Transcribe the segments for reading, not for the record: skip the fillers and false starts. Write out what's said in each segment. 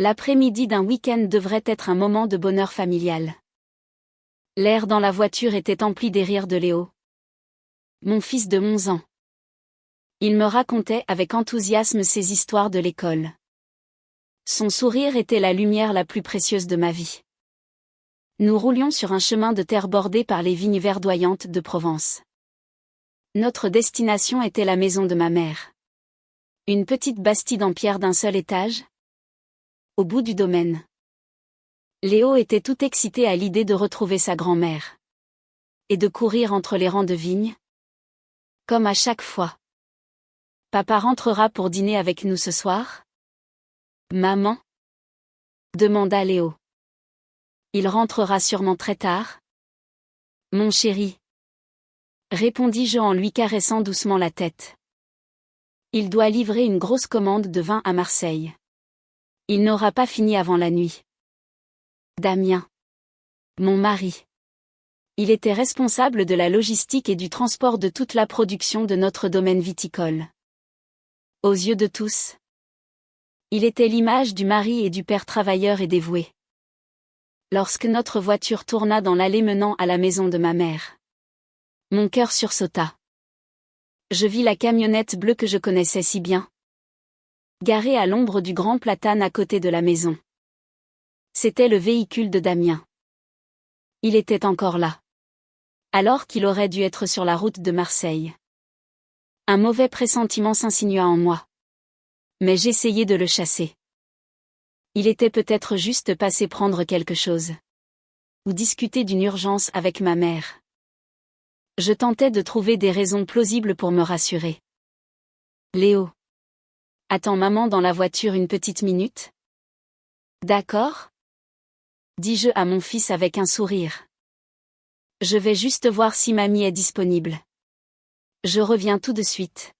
L'après-midi d'un week-end devrait être un moment de bonheur familial. L'air dans la voiture était empli des rires de Léo. Mon fils de 11 ans. Il me racontait avec enthousiasme ses histoires de l'école. Son sourire était la lumière la plus précieuse de ma vie. Nous roulions sur un chemin de terre bordé par les vignes verdoyantes de Provence. Notre destination était la maison de ma mère. Une petite bastide en pierre d'un seul étage, au bout du domaine. Léo était tout excité à l'idée de retrouver sa grand-mère. Et de courir entre les rangs de vignes. Comme à chaque fois. Papa rentrera pour dîner avec nous ce soir? Maman? Demanda Léo. Il rentrera sûrement très tard? Mon chéri. Répondis-je en lui caressant doucement la tête. Il doit livrer une grosse commande de vin à Marseille. Il n'aura pas fini avant la nuit. Damien. Mon mari. Il était responsable de la logistique et du transport de toute la production de notre domaine viticole. Aux yeux de tous, il était l'image du mari et du père travailleur et dévoué. Lorsque notre voiture tourna dans l'allée menant à la maison de ma mère, mon cœur sursauta. Je vis la camionnette bleue que je connaissais si bien, garée à l'ombre du grand platane à côté de la maison. C'était le véhicule de Damien. Il était encore là, alors qu'il aurait dû être sur la route de Marseille. Un mauvais pressentiment s'insinua en moi. Mais j'essayais de le chasser. Il était peut-être juste passé prendre quelque chose. Ou discuter d'une urgence avec ma mère. Je tentais de trouver des raisons plausibles pour me rassurer. Léo. Attends maman dans la voiture une petite minute? D'accord? Dis-je à mon fils avec un sourire. Je vais juste voir si mamie est disponible. Je reviens tout de suite.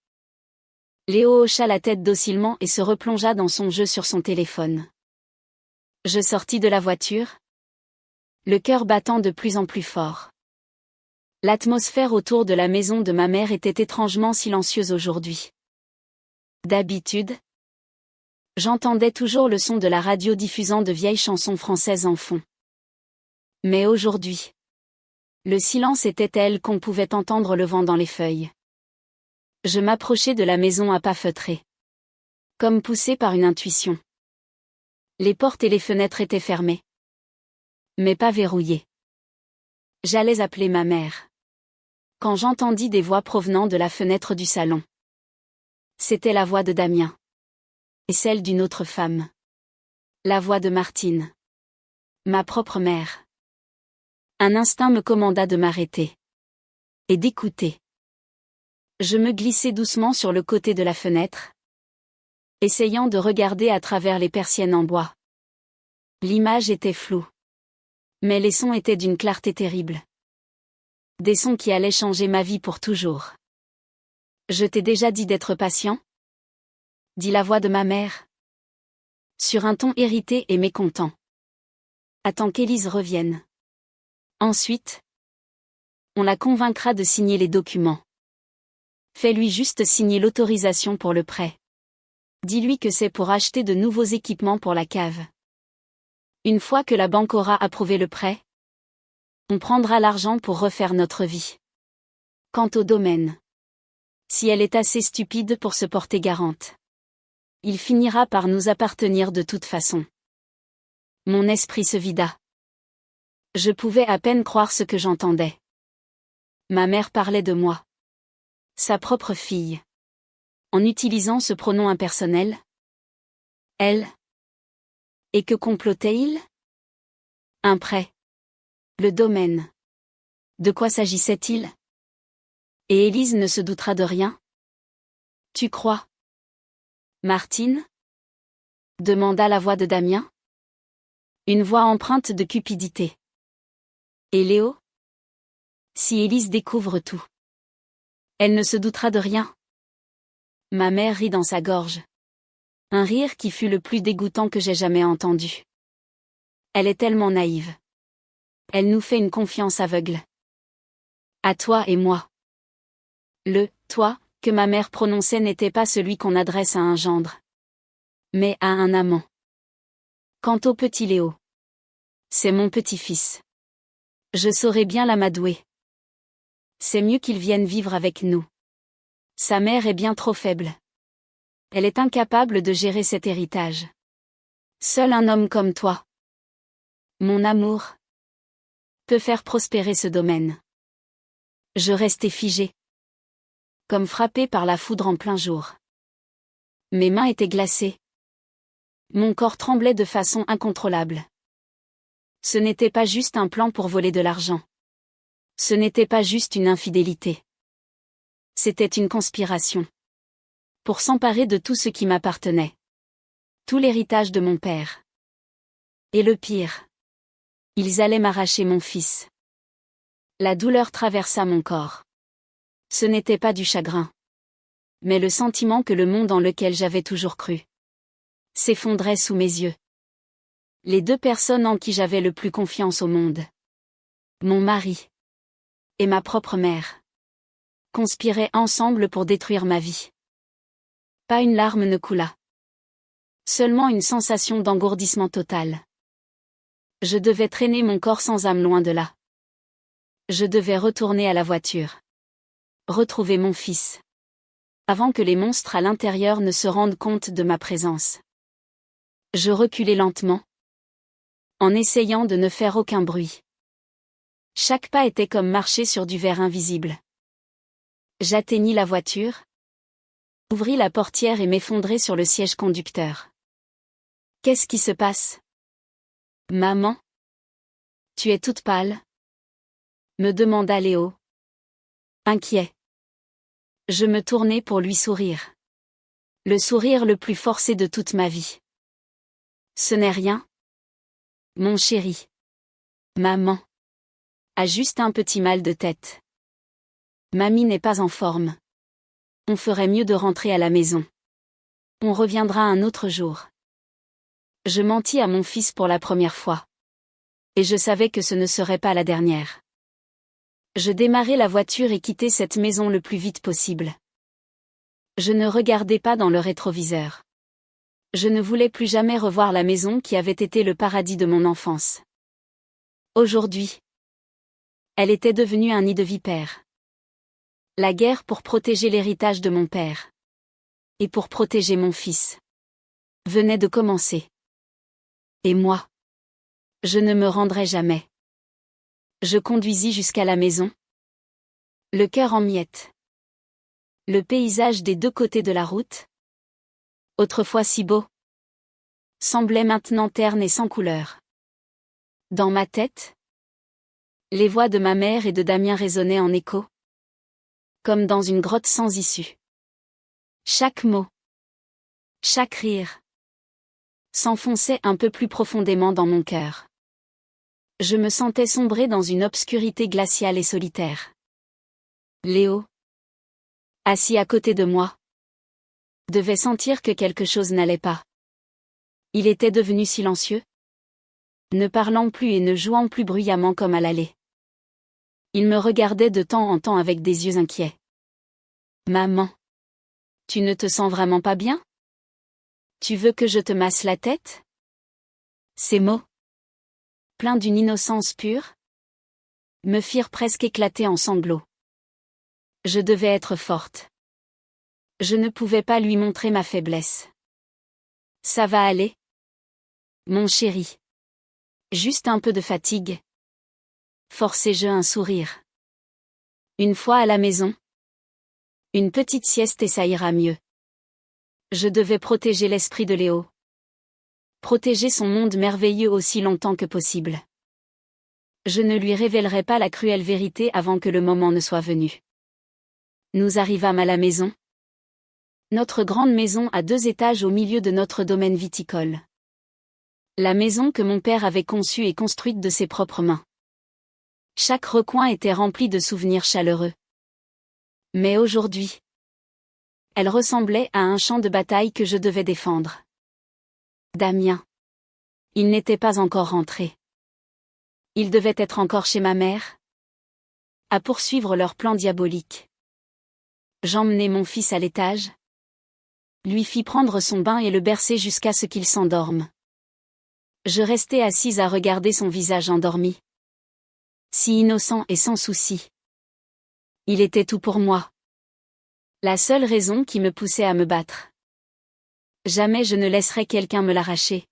Léo hocha la tête docilement et se replongea dans son jeu sur son téléphone. Je sortis de la voiture, le cœur battant de plus en plus fort. L'atmosphère autour de la maison de ma mère était étrangement silencieuse aujourd'hui. D'habitude, j'entendais toujours le son de la radio diffusant de vieilles chansons françaises en fond. Mais aujourd'hui, le silence était tel qu'on pouvait entendre le vent dans les feuilles. Je m'approchai de la maison à pas feutrés. Comme poussé par une intuition. Les portes et les fenêtres étaient fermées. Mais pas verrouillées. J'allais appeler ma mère. Quand j'entendis des voix provenant de la fenêtre du salon. C'était la voix de Damien. Et celle d'une autre femme. La voix de Martine. Ma propre mère. Un instinct me commanda de m'arrêter. Et d'écouter. Je me glissai doucement sur le côté de la fenêtre, essayant de regarder à travers les persiennes en bois. L'image était floue. Mais les sons étaient d'une clarté terrible. Des sons qui allaient changer ma vie pour toujours. Je t'ai déjà dit d'être patient? Dit la voix de ma mère. Sur un ton irrité et mécontent. Attends qu'Élise revienne. Ensuite, on la convaincra de signer les documents. Fais-lui juste signer l'autorisation pour le prêt. Dis-lui que c'est pour acheter de nouveaux équipements pour la cave. Une fois que la banque aura approuvé le prêt, on prendra l'argent pour refaire notre vie. Quant au domaine, si elle est assez stupide pour se porter garante, il finira par nous appartenir de toute façon. Mon esprit se vida. Je pouvais à peine croire ce que j'entendais. Ma mère parlait de moi. Sa propre fille. En utilisant ce pronom impersonnel. Elle. Et que complotait-il? Un prêt. Le domaine. De quoi s'agissait-il? Et Élise ne se doutera de rien? Tu crois? Martine? Demanda la voix de Damien. Une voix empreinte de cupidité. Et Léo? Si Élise découvre tout. Elle ne se doutera de rien. Ma mère rit dans sa gorge. Un rire qui fut le plus dégoûtant que j'ai jamais entendu. Elle est tellement naïve. Elle nous fait une confiance aveugle. À toi et moi. Le « toi » que ma mère prononçait n'était pas celui qu'on adresse à un gendre. Mais à un amant. Quant au petit Léo, c'est mon petit-fils. Je saurais bien l'amadouer. C'est mieux qu'il vienne vivre avec nous. Sa mère est bien trop faible. Elle est incapable de gérer cet héritage. Seul un homme comme toi, mon amour, peut faire prospérer ce domaine. Je restai figée, comme frappée par la foudre en plein jour. Mes mains étaient glacées. Mon corps tremblait de façon incontrôlable. Ce n'était pas juste un plan pour voler de l'argent. Ce n'était pas juste une infidélité. C'était une conspiration. Pour s'emparer de tout ce qui m'appartenait. Tout l'héritage de mon père. Et le pire. Ils allaient m'arracher mon fils. La douleur traversa mon corps. Ce n'était pas du chagrin. Mais le sentiment que le monde en lequel j'avais toujours cru s'effondrait sous mes yeux. Les deux personnes en qui j'avais le plus confiance au monde, mon mari et ma propre mère, conspiraient ensemble pour détruire ma vie. Pas une larme ne coula. Seulement une sensation d'engourdissement total. Je devais traîner mon corps sans âme loin de là. Je devais retourner à la voiture. Retrouver mon fils. Avant que les monstres à l'intérieur ne se rendent compte de ma présence. Je reculai lentement, en essayant de ne faire aucun bruit. Chaque pas était comme marcher sur du verre invisible. J'atteignis la voiture, ouvris la portière et m'effondrai sur le siège conducteur. Qu'est-ce qui se passe? Maman? Tu es toute pâle? Me demanda Léo. Inquiet. Je me tournai pour lui sourire. Le sourire le plus forcé de toute ma vie. Ce n'est rien. Mon chéri. Maman a juste un petit mal de tête. Mamie n'est pas en forme. On ferait mieux de rentrer à la maison. On reviendra un autre jour. Je mentis à mon fils pour la première fois. Et je savais que ce ne serait pas la dernière. Je démarrai la voiture et quittai cette maison le plus vite possible. Je ne regardais pas dans le rétroviseur. Je ne voulais plus jamais revoir la maison qui avait été le paradis de mon enfance. Aujourd'hui, elle était devenue un nid de vipères. La guerre pour protéger l'héritage de mon père. Et pour protéger mon fils. Venait de commencer. Et moi, je ne me rendrai jamais. Je conduisis jusqu'à la maison. Le cœur en miettes. Le paysage des deux côtés de la route, autrefois si beau, semblait maintenant terne et sans couleur. Dans ma tête, les voix de ma mère et de Damien résonnaient en écho, comme dans une grotte sans issue. Chaque mot, chaque rire, s'enfonçait un peu plus profondément dans mon cœur. Je me sentais sombrer dans une obscurité glaciale et solitaire. Léo, assis à côté de moi, devait sentir que quelque chose n'allait pas. Il était devenu silencieux, ne parlant plus et ne jouant plus bruyamment comme à l'aller. Il me regardait de temps en temps avec des yeux inquiets. Maman, tu ne te sens vraiment pas bien? Tu veux que je te masse la tête? Ces mots, pleins d'une innocence pure, me firent presque éclater en sanglots. Je devais être forte. Je ne pouvais pas lui montrer ma faiblesse. Ça va aller? Mon chéri. Juste un peu de fatigue. Forçai-je un sourire. Une fois à la maison, une petite sieste et ça ira mieux. Je devais protéger l'esprit de Léo. Protéger son monde merveilleux aussi longtemps que possible. Je ne lui révélerai pas la cruelle vérité avant que le moment ne soit venu. Nous arrivâmes à la maison. Notre grande maison à 2 étages au milieu de notre domaine viticole. La maison que mon père avait conçue et construite de ses propres mains. Chaque recoin était rempli de souvenirs chaleureux. Mais aujourd'hui, elle ressemblait à un champ de bataille que je devais défendre. Damien. Il n'était pas encore rentré. Il devait être encore chez ma mère, à poursuivre leur plan diabolique. J'emmenai mon fils à l'étage, lui fis prendre son bain et le bercer jusqu'à ce qu'il s'endorme. Je restais assise à regarder son visage endormi. Si innocent et sans souci. Il était tout pour moi. La seule raison qui me poussait à me battre. Jamais je ne laisserai quelqu'un me l'arracher.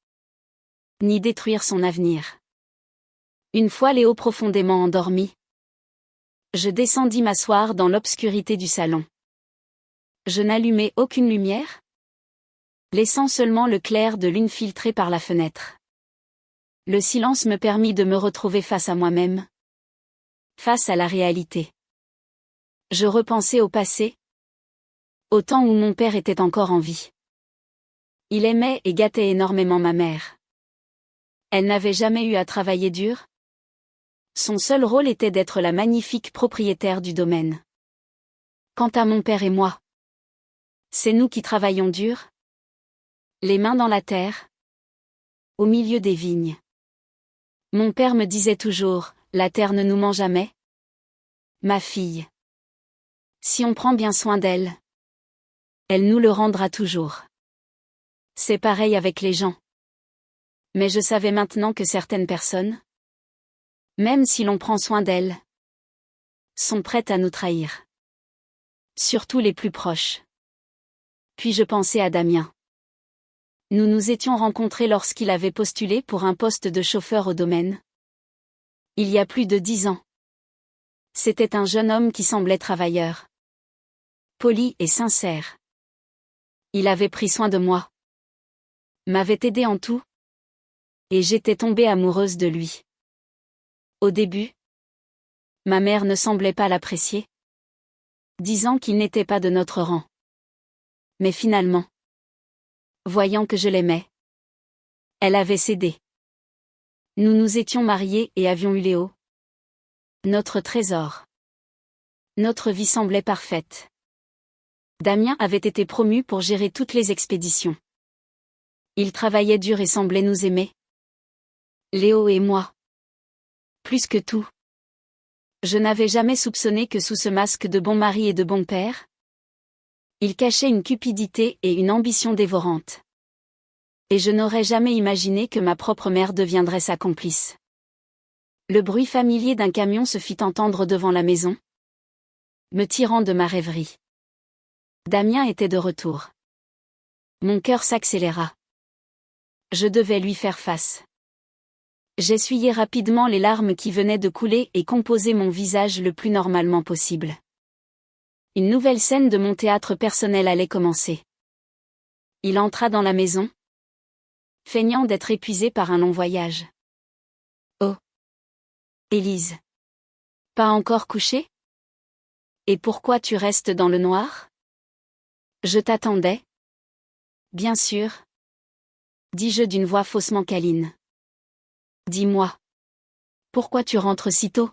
Ni détruire son avenir. Une fois Léo profondément endormi, je descendis m'asseoir dans l'obscurité du salon. Je n'allumai aucune lumière, laissant seulement le clair de lune filtré par la fenêtre. Le silence me permit de me retrouver face à moi-même. Face à la réalité. Je repensais au passé. Au temps où mon père était encore en vie. Il aimait et gâtait énormément ma mère. Elle n'avait jamais eu à travailler dur. Son seul rôle était d'être la magnifique propriétaire du domaine. Quant à mon père et moi, c'est nous qui travaillons dur. Les mains dans la terre. Au milieu des vignes. Mon père me disait toujours, la terre ne nous ment jamais. Ma fille. Si on prend bien soin d'elle, elle nous le rendra toujours. C'est pareil avec les gens. Mais je savais maintenant que certaines personnes, même si l'on prend soin d'elles, sont prêtes à nous trahir. Surtout les plus proches. Puis je pensais à Damien. Nous nous étions rencontrés lorsqu'il avait postulé pour un poste de chauffeur au domaine. Il y a plus de 10 ans. C'était un jeune homme qui semblait travailleur. Poli et sincère. Il avait pris soin de moi. M'avait aidé en tout. Et j'étais tombée amoureuse de lui. Au début, ma mère ne semblait pas l'apprécier, disant qu'il n'était pas de notre rang. Mais finalement, voyant que je l'aimais, elle avait cédé. Nous nous étions mariés et avions eu Léo. Notre trésor. Notre vie semblait parfaite. Damien avait été promu pour gérer toutes les expéditions. Il travaillait dur et semblait nous aimer. Léo et moi. Plus que tout. Je n'avais jamais soupçonné que sous ce masque de bon mari et de bon père, il cachait une cupidité et une ambition dévorante. Et je n'aurais jamais imaginé que ma propre mère deviendrait sa complice. Le bruit familier d'un camion se fit entendre devant la maison, me tirant de ma rêverie. Damien était de retour. Mon cœur s'accéléra. Je devais lui faire face. J'essuyai rapidement les larmes qui venaient de couler et composai mon visage le plus normalement possible. Une nouvelle scène de mon théâtre personnel allait commencer. Il entra dans la maison, feignant d'être épuisé par un long voyage. Oh. Élise. Pas encore couchée? Et pourquoi tu restes dans le noir? Je t'attendais. Bien sûr. Dis-je d'une voix faussement câline. Dis-moi. Pourquoi tu rentres si tôt?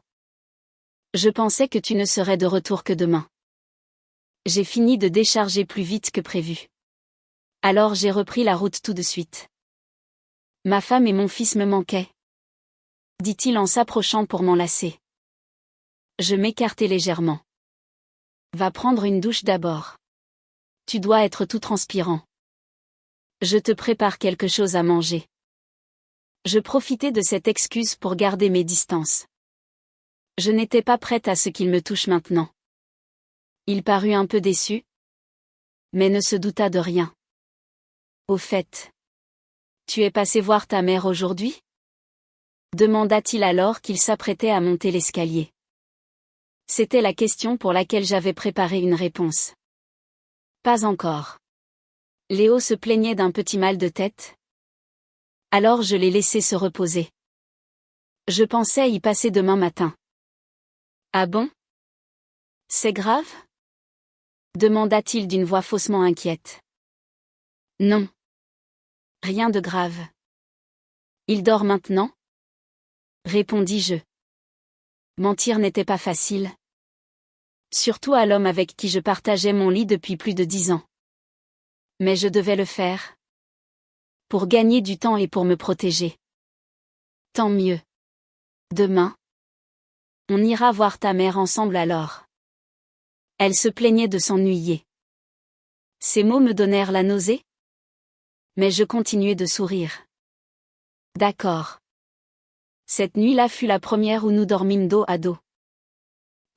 Je pensais que tu ne serais de retour que demain. J'ai fini de décharger plus vite que prévu. Alors j'ai repris la route tout de suite. Ma femme et mon fils me manquaient, dit-il en s'approchant pour m'enlacer. Je m'écartai légèrement. Va prendre une douche d'abord. Tu dois être tout transpirant. Je te prépare quelque chose à manger. Je profitais de cette excuse pour garder mes distances. Je n'étais pas prête à ce qu'il me touche maintenant. Il parut un peu déçu, mais ne se douta de rien. Au fait, tu es passé voir ta mère aujourd'hui? Demanda-t-il alors qu'il s'apprêtait à monter l'escalier. C'était la question pour laquelle j'avais préparé une réponse. Pas encore. Léo se plaignait d'un petit mal de tête. Alors je l'ai laissé se reposer. Je pensais y passer demain matin. Ah bon? C'est grave? Demanda-t-il d'une voix faussement inquiète. Non. Rien de grave. Il dort maintenant? Répondis-je. Mentir n'était pas facile. Surtout à l'homme avec qui je partageais mon lit depuis plus de 10 ans. Mais je devais le faire. Pour gagner du temps et pour me protéger. Tant mieux. Demain, on ira voir ta mère ensemble alors. Elle se plaignait de s'ennuyer. Ces mots me donnèrent la nausée. Mais je continuai de sourire. D'accord. Cette nuit-là fut la première où nous dormîmes dos à dos.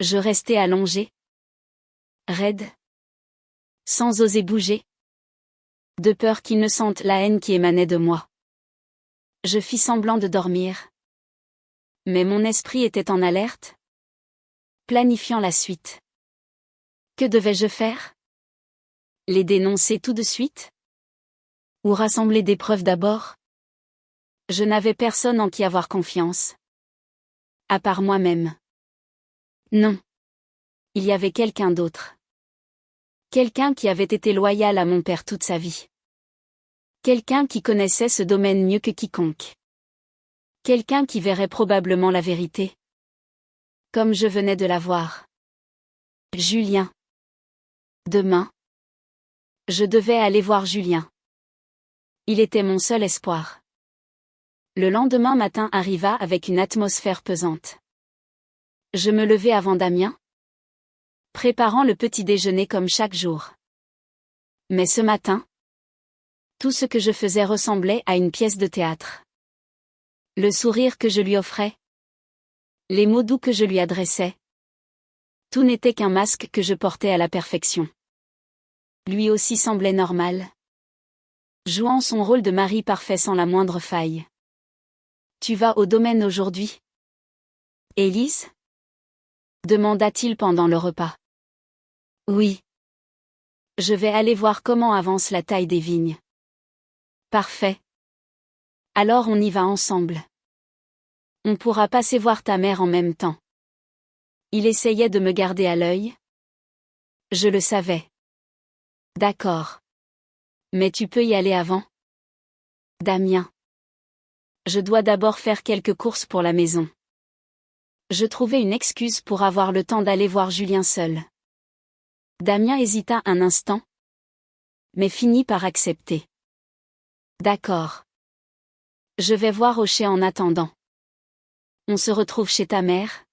Je restai allongé, raide, sans oser bouger, de peur qu'il ne sente la haine qui émanait de moi. Je fis semblant de dormir. Mais mon esprit était en alerte, planifiant la suite. Que devais-je faire? Les dénoncer tout de suite? Ou rassembler des preuves d'abord? Je n'avais personne en qui avoir confiance. À part moi-même. Non. Il y avait quelqu'un d'autre. Quelqu'un qui avait été loyal à mon père toute sa vie. Quelqu'un qui connaissait ce domaine mieux que quiconque. Quelqu'un qui verrait probablement la vérité. Comme je venais de la voir. Julien. Demain. Je devais aller voir Julien. Il était mon seul espoir. Le lendemain matin arriva avec une atmosphère pesante. Je me levai avant Damien, préparant le petit déjeuner comme chaque jour. Mais ce matin, tout ce que je faisais ressemblait à une pièce de théâtre. Le sourire que je lui offrais, les mots doux que je lui adressais, tout n'était qu'un masque que je portais à la perfection. Lui aussi semblait normal, jouant son rôle de mari parfait sans la moindre faille. Tu vas au domaine aujourd'hui? Élise? Demanda-t-il pendant le repas. Oui. Je vais aller voir comment avance la taille des vignes. Parfait. Alors on y va ensemble. On pourra passer voir ta mère en même temps. Il essayait de me garder à l'œil. Je le savais. D'accord. Mais tu peux y aller avant? Damien. Je dois d'abord faire quelques courses pour la maison. Je trouvai une excuse pour avoir le temps d'aller voir Julien seul. Damien hésita un instant, mais finit par accepter. D'accord. Je vais voir Rocher en attendant. On se retrouve chez ta mère?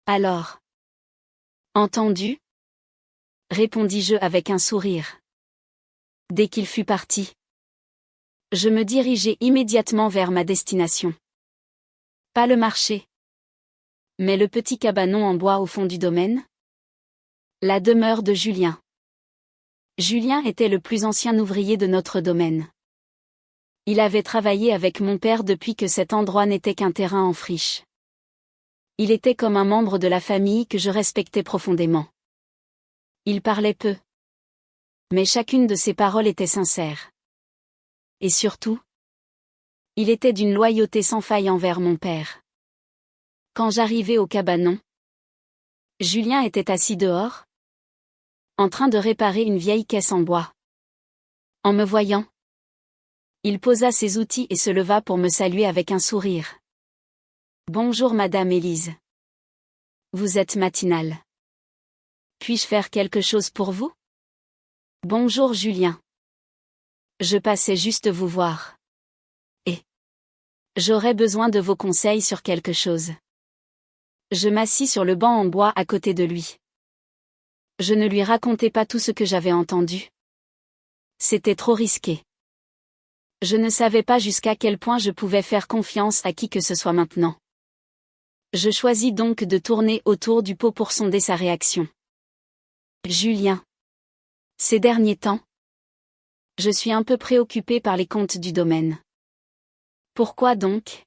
Alors. Entendu? Répondis-je avec un sourire. Dès qu'il fut parti, je me dirigeai immédiatement vers ma destination. Pas le marché, mais le petit cabanon en bois au fond du domaine. La demeure de Julien. Julien était le plus ancien ouvrier de notre domaine. Il avait travaillé avec mon père depuis que cet endroit n'était qu'un terrain en friche. Il était comme un membre de la famille que je respectais profondément. Il parlait peu. Mais chacune de ses paroles était sincère. Et surtout, il était d'une loyauté sans faille envers mon père. Quand j'arrivai au cabanon, Julien était assis dehors, en train de réparer une vieille caisse en bois. En me voyant, il posa ses outils et se leva pour me saluer avec un sourire. Bonjour Madame Élise. Vous êtes matinale. Puis-je faire quelque chose pour vous? Bonjour Julien. Je passais juste vous voir. Et j'aurais besoin de vos conseils sur quelque chose. Je m'assis sur le banc en bois à côté de lui. Je ne lui racontai pas tout ce que j'avais entendu. C'était trop risqué. Je ne savais pas jusqu'à quel point je pouvais faire confiance à qui que ce soit maintenant. Je choisis donc de tourner autour du pot pour sonder sa réaction. Julien. Ces derniers temps, je suis un peu préoccupé par les comptes du domaine. Pourquoi donc?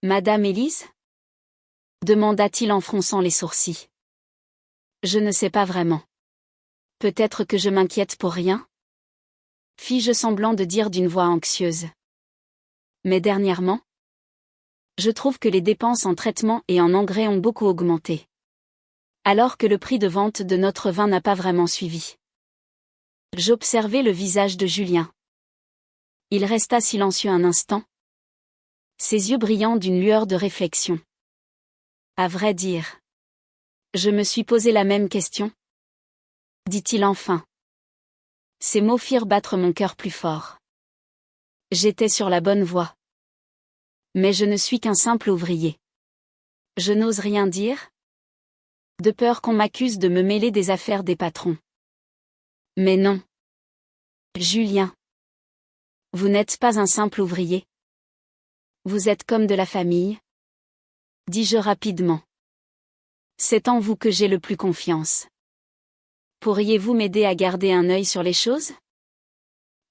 Madame Élise? Demanda-t-il en fronçant les sourcils. Je ne sais pas vraiment. Peut-être que je m'inquiète pour rien? Fis-je semblant de dire d'une voix anxieuse. Mais dernièrement, je trouve que les dépenses en traitement et en engrais ont beaucoup augmenté. Alors que le prix de vente de notre vin n'a pas vraiment suivi. J'observai le visage de Julien. Il resta silencieux un instant, ses yeux brillants d'une lueur de réflexion. À vrai dire, je me suis posé la même question, dit-il enfin. Ces mots firent battre mon cœur plus fort. J'étais sur la bonne voie. Mais je ne suis qu'un simple ouvrier. Je n'ose rien dire, de peur qu'on m'accuse de me mêler des affaires des patrons. Mais non. Julien. Vous n'êtes pas un simple ouvrier. Vous êtes comme de la famille, dis-je rapidement. C'est en vous que j'ai le plus confiance. Pourriez-vous m'aider à garder un œil sur les choses?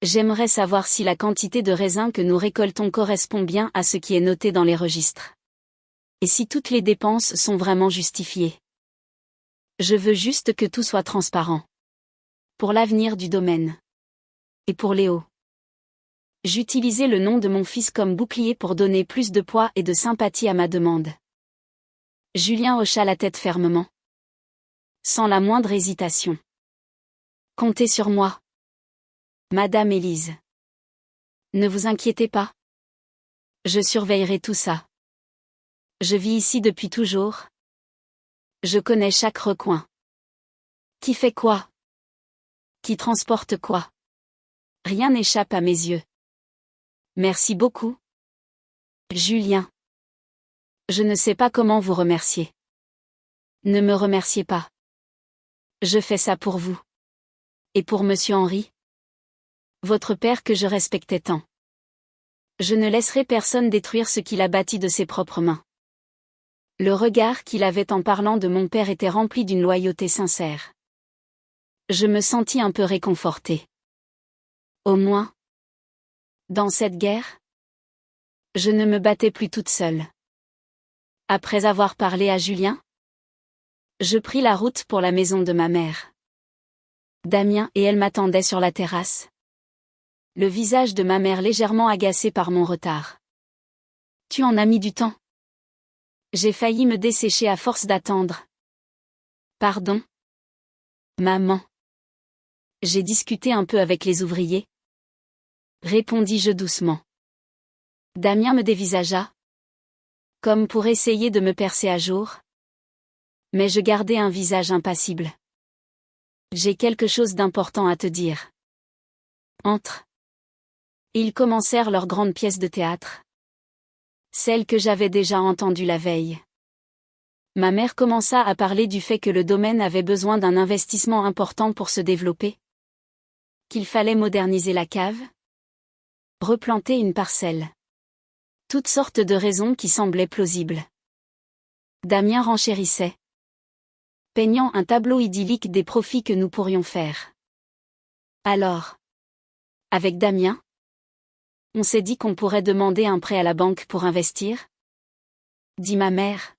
J'aimerais savoir si la quantité de raisins que nous récoltons correspond bien à ce qui est noté dans les registres. Et si toutes les dépenses sont vraiment justifiées. Je veux juste que tout soit transparent. Pour l'avenir du domaine. Et pour Léo. J'utilisais le nom de mon fils comme bouclier pour donner plus de poids et de sympathie à ma demande. Julien hocha la tête fermement. Sans la moindre hésitation. Comptez sur moi. Madame Élise. Ne vous inquiétez pas. Je surveillerai tout ça. Je vis ici depuis toujours. Je connais chaque recoin. Qui fait quoi? Qui transporte quoi? Rien n'échappe à mes yeux. Merci beaucoup. Julien. Je ne sais pas comment vous remercier. Ne me remerciez pas. Je fais ça pour vous. Et pour Monsieur Henri. Votre père que je respectais tant. Je ne laisserai personne détruire ce qu'il a bâti de ses propres mains. Le regard qu'il avait en parlant de mon père était rempli d'une loyauté sincère. Je me sentis un peu réconforté. Au moins. Dans cette guerre, je ne me battais plus toute seule. Après avoir parlé à Julien, je pris la route pour la maison de ma mère. Damien et elle m'attendaient sur la terrasse. Le visage de ma mère légèrement agacé par mon retard. Tu en as mis du temps. J'ai failli me dessécher à force d'attendre. Pardon? Maman. J'ai discuté un peu avec les ouvriers. Répondis-je doucement. Damien me dévisagea. Comme pour essayer de me percer à jour. Mais je gardais un visage impassible. J'ai quelque chose d'important à te dire. Entre. Ils commencèrent leur grande pièce de théâtre. Celle que j'avais déjà entendue la veille. Ma mère commença à parler du fait que le domaine avait besoin d'un investissement important pour se développer. Qu'il fallait moderniser la cave. Replanter une parcelle. Toutes sortes de raisons qui semblaient plausibles. Damien renchérissait. Peignant un tableau idyllique des profits que nous pourrions faire. Alors. Avec Damien, on s'est dit qu'on pourrait demander un prêt à la banque pour investir? Dit ma mère.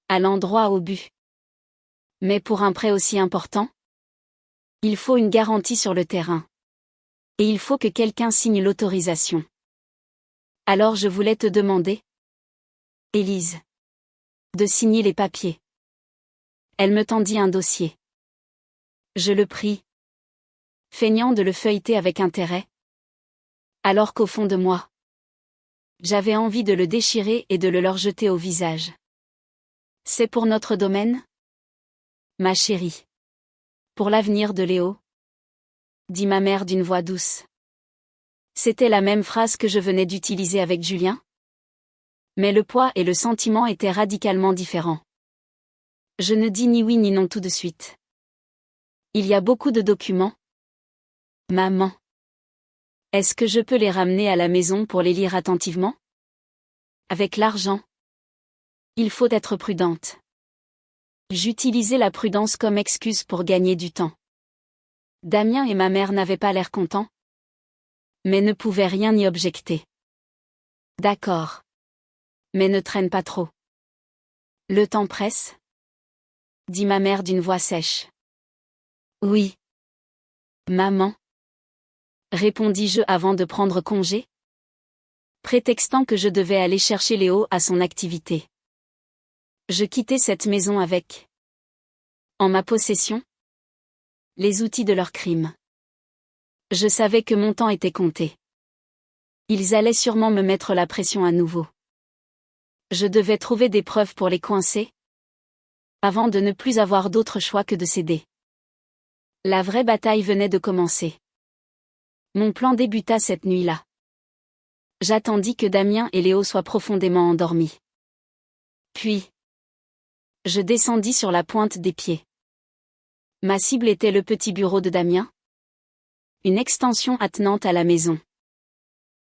Allant droit au but. Mais pour un prêt aussi important? Il faut une garantie sur le terrain. Et il faut que quelqu'un signe l'autorisation. Alors je voulais te demander, Élise, de signer les papiers. Elle me tendit un dossier. Je le pris, feignant de le feuilleter avec intérêt. Alors qu'au fond de moi, j'avais envie de le déchirer et de le leur jeter au visage. C'est pour notre domaine? Ma chérie. Pour l'avenir de Léo? Dit ma mère d'une voix douce. C'était la même phrase que je venais d'utiliser avec Julien. Mais le poids et le sentiment étaient radicalement différents. Je ne dis ni oui ni non tout de suite. Il y a beaucoup de documents. Maman. Est-ce que je peux les ramener à la maison pour les lire attentivement? Avec l'argent. Il faut être prudente. J'utilisais la prudence comme excuse pour gagner du temps. Damien et ma mère n'avaient pas l'air contents. Mais ne pouvaient rien y objecter. D'accord. Mais ne traîne pas trop. Le temps presse? Dit ma mère d'une voix sèche. Oui. Maman. Répondis-je avant de prendre congé. Prétextant que je devais aller chercher Léo à son activité. Je quittais cette maison avec, en ma possession, les outils de leur crime. Je savais que mon temps était compté. Ils allaient sûrement me mettre la pression à nouveau. Je devais trouver des preuves pour les coincer, avant de ne plus avoir d'autre choix que de céder. La vraie bataille venait de commencer. Mon plan débuta cette nuit-là. J'attendis que Damien et Léo soient profondément endormis. Puis, je descendis sur la pointe des pieds. Ma cible était le petit bureau de Damien. Une extension attenante à la maison.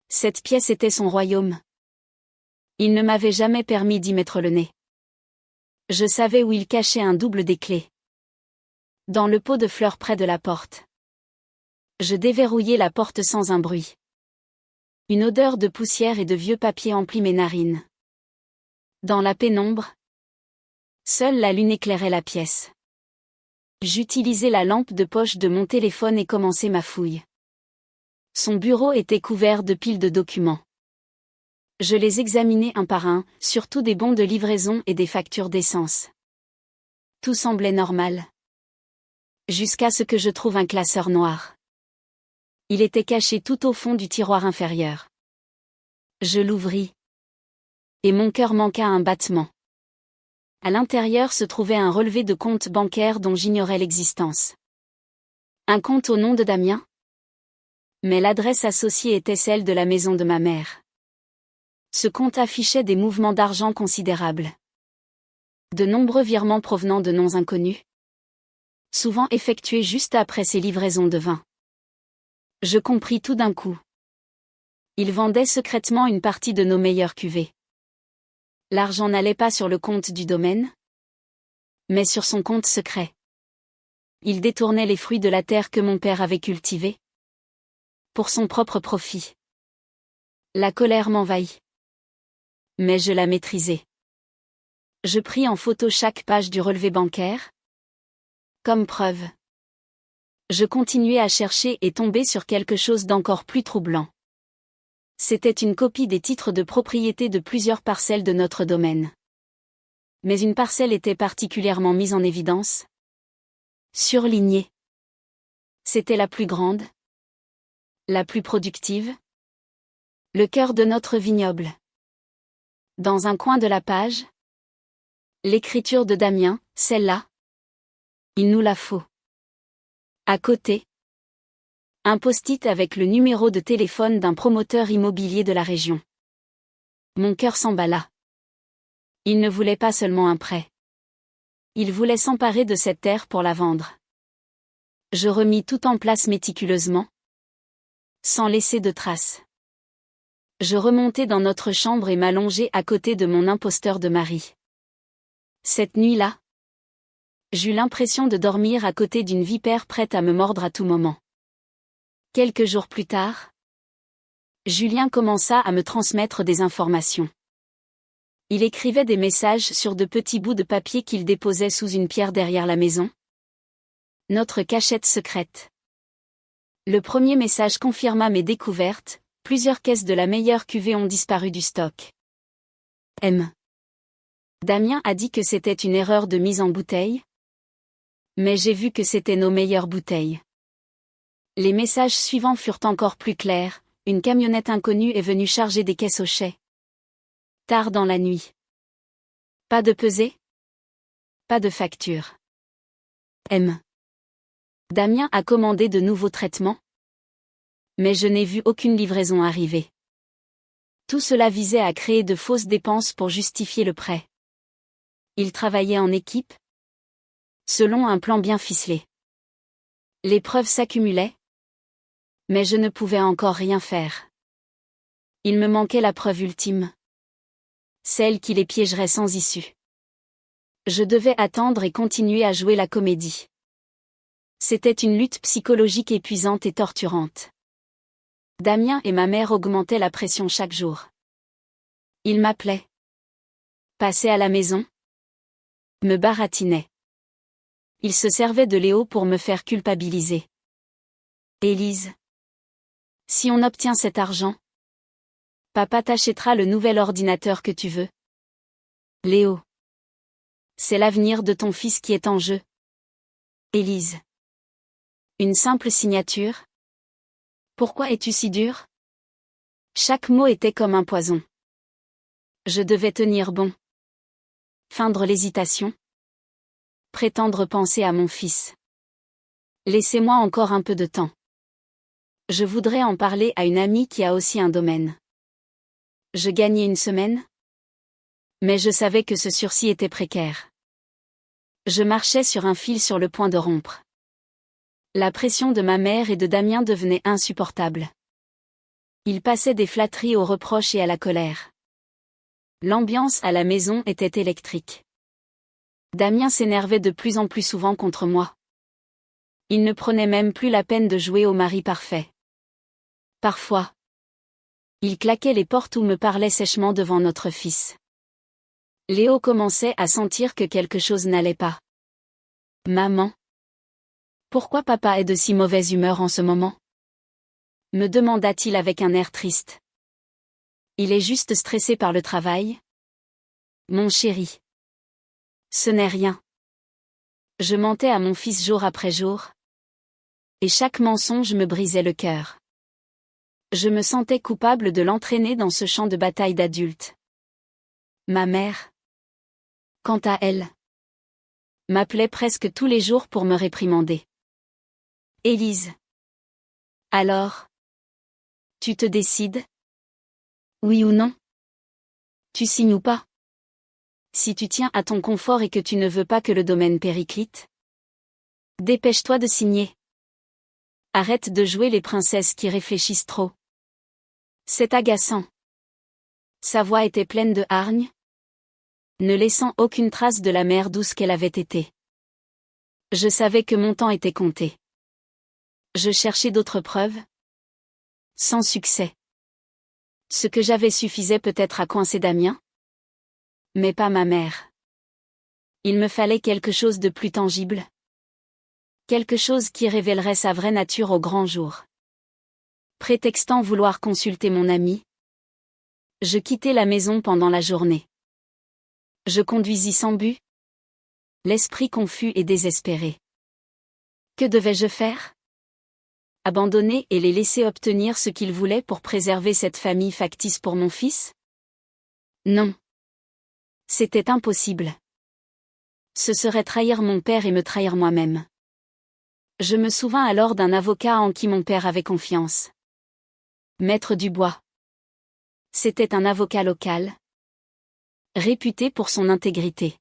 Cette pièce était son royaume. Il ne m'avait jamais permis d'y mettre le nez. Je savais où il cachait un double des clés. Dans le pot de fleurs près de la porte. Je déverrouillai la porte sans un bruit. Une odeur de poussière et de vieux papier emplit mes narines. Dans la pénombre, seule la lune éclairait la pièce. J'utilisai la lampe de poche de mon téléphone et commençai ma fouille. Son bureau était couvert de piles de documents. Je les examinai un par un, surtout des bons de livraison et des factures d'essence. Tout semblait normal. Jusqu'à ce que je trouve un classeur noir. Il était caché tout au fond du tiroir inférieur. Je l'ouvris. Et mon cœur manqua un battement. À l'intérieur se trouvait un relevé de compte bancaire dont j'ignorais l'existence. Un compte au nom de Damien ? Mais l'adresse associée était celle de la maison de ma mère. Ce compte affichait des mouvements d'argent considérables. De nombreux virements provenant de noms inconnus. Souvent effectués juste après ses livraisons de vin. Je compris tout d'un coup. Il vendait secrètement une partie de nos meilleures cuvées. L'argent n'allait pas sur le compte du domaine, mais sur son compte secret. Il détournait les fruits de la terre que mon père avait cultivée. Pour son propre profit. La colère m'envahit. Mais je la maîtrisais. Je pris en photo chaque page du relevé bancaire. Comme preuve. Je continuai à chercher et tombai sur quelque chose d'encore plus troublant. C'était une copie des titres de propriété de plusieurs parcelles de notre domaine. Mais une parcelle était particulièrement mise en évidence. Surlignée. C'était la plus grande. La plus productive. Le cœur de notre vignoble. Dans un coin de la page. L'écriture de Damien, celle-là. Il nous la faut. À côté. Un post-it avec le numéro de téléphone d'un promoteur immobilier de la région. Mon cœur s'emballa. Il ne voulait pas seulement un prêt. Il voulait s'emparer de cette terre pour la vendre. Je remis tout en place méticuleusement. Sans laisser de traces. Je remontai dans notre chambre et m'allongeai à côté de mon imposteur de mari. Cette nuit-là, j'eus l'impression de dormir à côté d'une vipère prête à me mordre à tout moment. Quelques jours plus tard, Julien commença à me transmettre des informations. Il écrivait des messages sur de petits bouts de papier qu'il déposait sous une pierre derrière la maison. Notre cachette secrète. Le premier message confirma mes découvertes, plusieurs caisses de la meilleure cuvée ont disparu du stock. M. Damien a dit que c'était une erreur de mise en bouteille. Mais j'ai vu que c'était nos meilleures bouteilles. Les messages suivants furent encore plus clairs, une camionnette inconnue est venue charger des caisses au chai. Tard dans la nuit. Pas de pesée. Pas de facture. M. Damien a commandé de nouveaux traitements. Mais je n'ai vu aucune livraison arriver. Tout cela visait à créer de fausses dépenses pour justifier le prêt. Il travaillait en équipe. Selon un plan bien ficelé. Les preuves s'accumulaient. Mais je ne pouvais encore rien faire. Il me manquait la preuve ultime. Celle qui les piégerait sans issue. Je devais attendre et continuer à jouer la comédie. C'était une lutte psychologique épuisante et torturante. Damien et ma mère augmentaient la pression chaque jour. Ils m'appelaient. Passaient à la maison. Me baratinaient. Ils se servaient de Léo pour me faire culpabiliser. Élise. Si on obtient cet argent, papa t'achètera le nouvel ordinateur que tu veux. Léo. C'est l'avenir de ton fils qui est en jeu. Élise. Une simple signature. Pourquoi es-tu si dur ? Chaque mot était comme un poison. Je devais tenir bon. Feindre l'hésitation. Prétendre penser à mon fils. Laissez-moi encore un peu de temps. Je voudrais en parler à une amie qui a aussi un domaine. Je gagnais une semaine. Mais je savais que ce sursis était précaire. Je marchais sur un fil sur le point de rompre. La pression de ma mère et de Damien devenait insupportable. Ils passaient des flatteries aux reproches et à la colère. L'ambiance à la maison était électrique. Damien s'énervait de plus en plus souvent contre moi. Il ne prenait même plus la peine de jouer au mari parfait. Parfois, il claquait les portes ou me parlait sèchement devant notre fils. Léo commençait à sentir que quelque chose n'allait pas. Maman, pourquoi papa est de si mauvaise humeur en ce moment? Me demanda-t-il avec un air triste. Il est juste stressé par le travail? Mon chéri. Ce n'est rien. Je mentais à mon fils jour après jour. Et chaque mensonge me brisait le cœur. Je me sentais coupable de l'entraîner dans ce champ de bataille d'adulte. Ma mère, quant à elle, m'appelait presque tous les jours pour me réprimander. Élise. Alors? Tu te décides? Oui ou non? Tu signes ou pas? Si tu tiens à ton confort et que tu ne veux pas que le domaine périclite, dépêche-toi de signer. Arrête de jouer les princesses qui réfléchissent trop. C'est agaçant. Sa voix était pleine de hargne, ne laissant aucune trace de la mère douce qu'elle avait été. Je savais que mon temps était compté. Je cherchais d'autres preuves. Sans succès. Ce que j'avais suffisait peut-être à coincer Damien. Mais pas ma mère. Il me fallait quelque chose de plus tangible. Quelque chose qui révélerait sa vraie nature au grand jour. Prétextant vouloir consulter mon ami, je quittai la maison pendant la journée. Je conduisis sans but, l'esprit confus et désespéré. Que devais-je faire? Abandonner et les laisser obtenir ce qu'ils voulaient pour préserver cette famille factice pour mon fils? Non. C'était impossible. Ce serait trahir mon père et me trahir moi-même. Je me souvins alors d'un avocat en qui mon père avait confiance. Maître Dubois. C'était un avocat local, réputé pour son intégrité.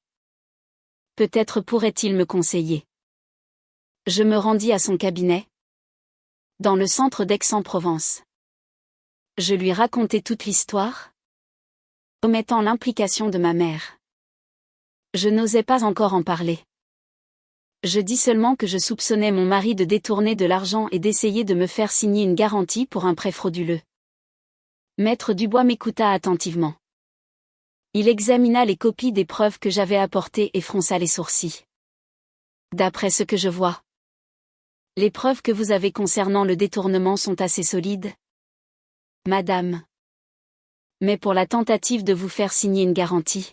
Peut-être pourrait-il me conseiller. Je me rendis à son cabinet, dans le centre d'Aix-en-Provence. Je lui racontai toute l'histoire, omettant l'implication de ma mère. Je n'osais pas encore en parler. Je dis seulement que je soupçonnais mon mari de détourner de l'argent et d'essayer de me faire signer une garantie pour un prêt frauduleux. Maître Dubois m'écouta attentivement. Il examina les copies des preuves que j'avais apportées et fronça les sourcils. D'après ce que je vois, les preuves que vous avez concernant le détournement sont assez solides, madame. Mais pour la tentative de vous faire signer une garantie,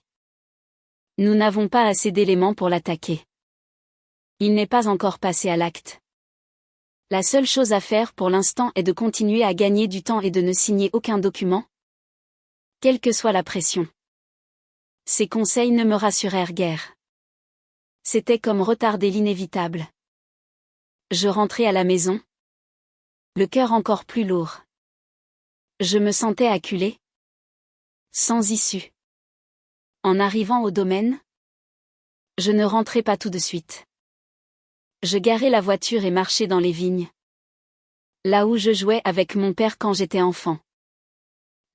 nous n'avons pas assez d'éléments pour l'attaquer. Il n'est pas encore passé à l'acte. La seule chose à faire pour l'instant est de continuer à gagner du temps et de ne signer aucun document, quelle que soit la pression. Ces conseils ne me rassurèrent guère. C'était comme retarder l'inévitable. Je rentrai à la maison, le cœur encore plus lourd. Je me sentais acculé, sans issue. En arrivant au domaine, je ne rentrai pas tout de suite. Je garai la voiture et marchai dans les vignes. Là où je jouais avec mon père quand j'étais enfant.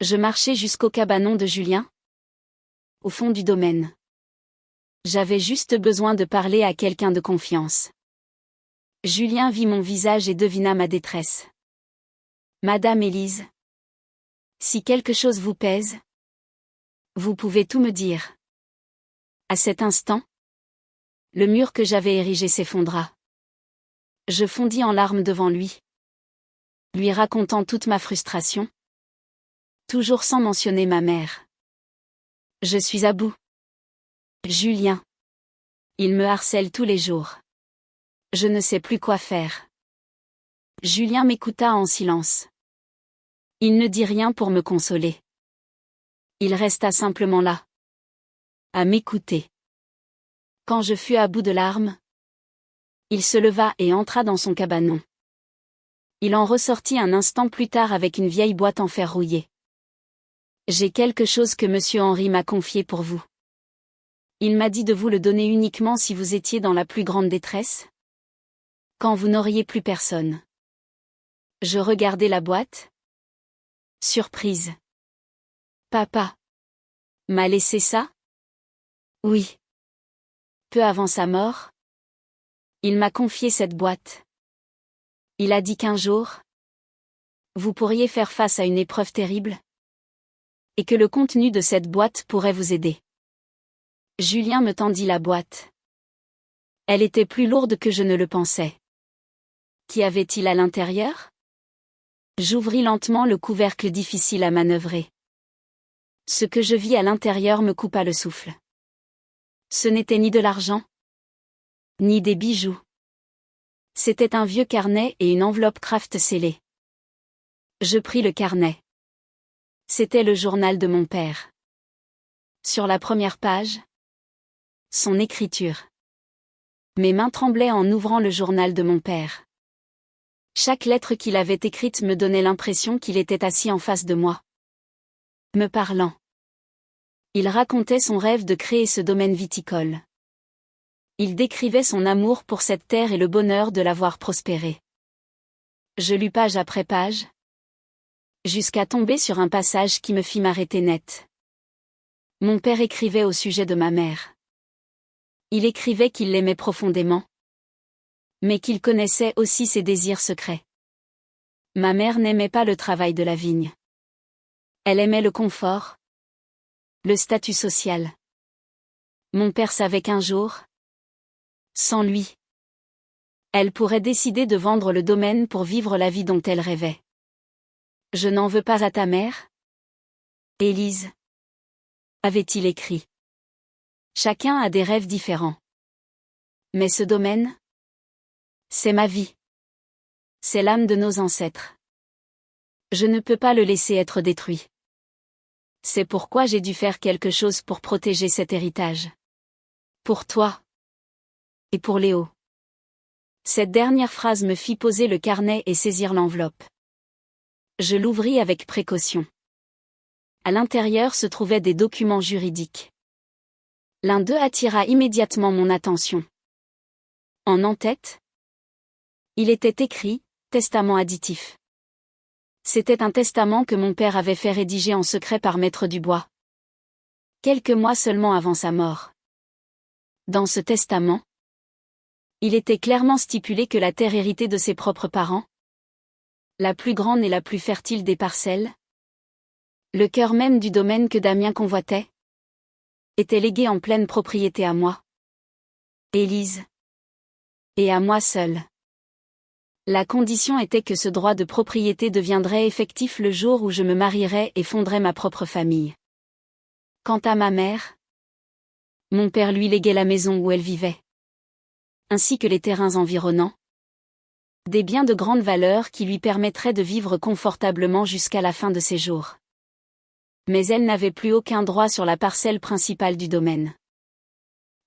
Je marchai jusqu'au cabanon de Julien, au fond du domaine. J'avais juste besoin de parler à quelqu'un de confiance. Julien vit mon visage et devina ma détresse. Madame Élise, si quelque chose vous pèse, vous pouvez tout me dire. À cet instant, le mur que j'avais érigé s'effondra. Je fondis en larmes devant lui, lui racontant toute ma frustration, toujours sans mentionner ma mère. Je suis à bout. Julien. Il me harcèle tous les jours. Je ne sais plus quoi faire. Julien m'écouta en silence. Il ne dit rien pour me consoler. Il resta simplement là, à m'écouter. Quand je fus à bout de larmes, il se leva et entra dans son cabanon. Il en ressortit un instant plus tard avec une vieille boîte en fer rouillé. J'ai quelque chose que monsieur Henri m'a confié pour vous. Il m'a dit de vous le donner uniquement si vous étiez dans la plus grande détresse, quand vous n'auriez plus personne. Je regardai la boîte. Surprise. Papa. M'a laissé ça? Oui. Peu avant sa mort, il m'a confié cette boîte. Il a dit qu'un jour, vous pourriez faire face à une épreuve terrible, et que le contenu de cette boîte pourrait vous aider. Julien me tendit la boîte. Elle était plus lourde que je ne le pensais. Qu'y avait-il à l'intérieur? J'ouvris lentement le couvercle difficile à manœuvrer. Ce que je vis à l'intérieur me coupa le souffle. Ce n'était ni de l'argent, ni des bijoux. C'était un vieux carnet et une enveloppe Kraft scellée. Je pris le carnet. C'était le journal de mon père. Sur la première page, son écriture. Mes mains tremblaient en ouvrant le journal de mon père. Chaque lettre qu'il avait écrite me donnait l'impression qu'il était assis en face de moi, me parlant. Il racontait son rêve de créer ce domaine viticole. Il décrivait son amour pour cette terre et le bonheur de la voir prospérer. Je lus page après page, jusqu'à tomber sur un passage qui me fit m'arrêter net. Mon père écrivait au sujet de ma mère. Il écrivait qu'il l'aimait profondément, mais qu'il connaissait aussi ses désirs secrets. Ma mère n'aimait pas le travail de la vigne. Elle aimait le confort, le statut social. Mon père savait qu'un jour, sans lui, elle pourrait décider de vendre le domaine pour vivre la vie dont elle rêvait. Je n'en veux pas à ta mère, Élise, avait-il écrit. Chacun a des rêves différents. Mais ce domaine, c'est ma vie. C'est l'âme de nos ancêtres. Je ne peux pas le laisser être détruit. C'est pourquoi j'ai dû faire quelque chose pour protéger cet héritage. Pour toi. Et pour Léo. Cette dernière phrase me fit poser le carnet et saisir l'enveloppe. Je l'ouvris avec précaution. À l'intérieur se trouvaient des documents juridiques. L'un d'eux attira immédiatement mon attention. En en-tête, il était écrit « Testament additif ». C'était un testament que mon père avait fait rédiger en secret par Maître Dubois. Quelques mois seulement avant sa mort. Dans ce testament, il était clairement stipulé que la terre héritée de ses propres parents, la plus grande et la plus fertile des parcelles, le cœur même du domaine que Damien convoitait, était légué en pleine propriété à moi, Élise, et à moi seule. La condition était que ce droit de propriété deviendrait effectif le jour où je me marierais et fonderais ma propre famille. Quant à ma mère, mon père lui léguait la maison où elle vivait, ainsi que les terrains environnants, des biens de grande valeur qui lui permettraient de vivre confortablement jusqu'à la fin de ses jours. Mais elle n'avait plus aucun droit sur la parcelle principale du domaine.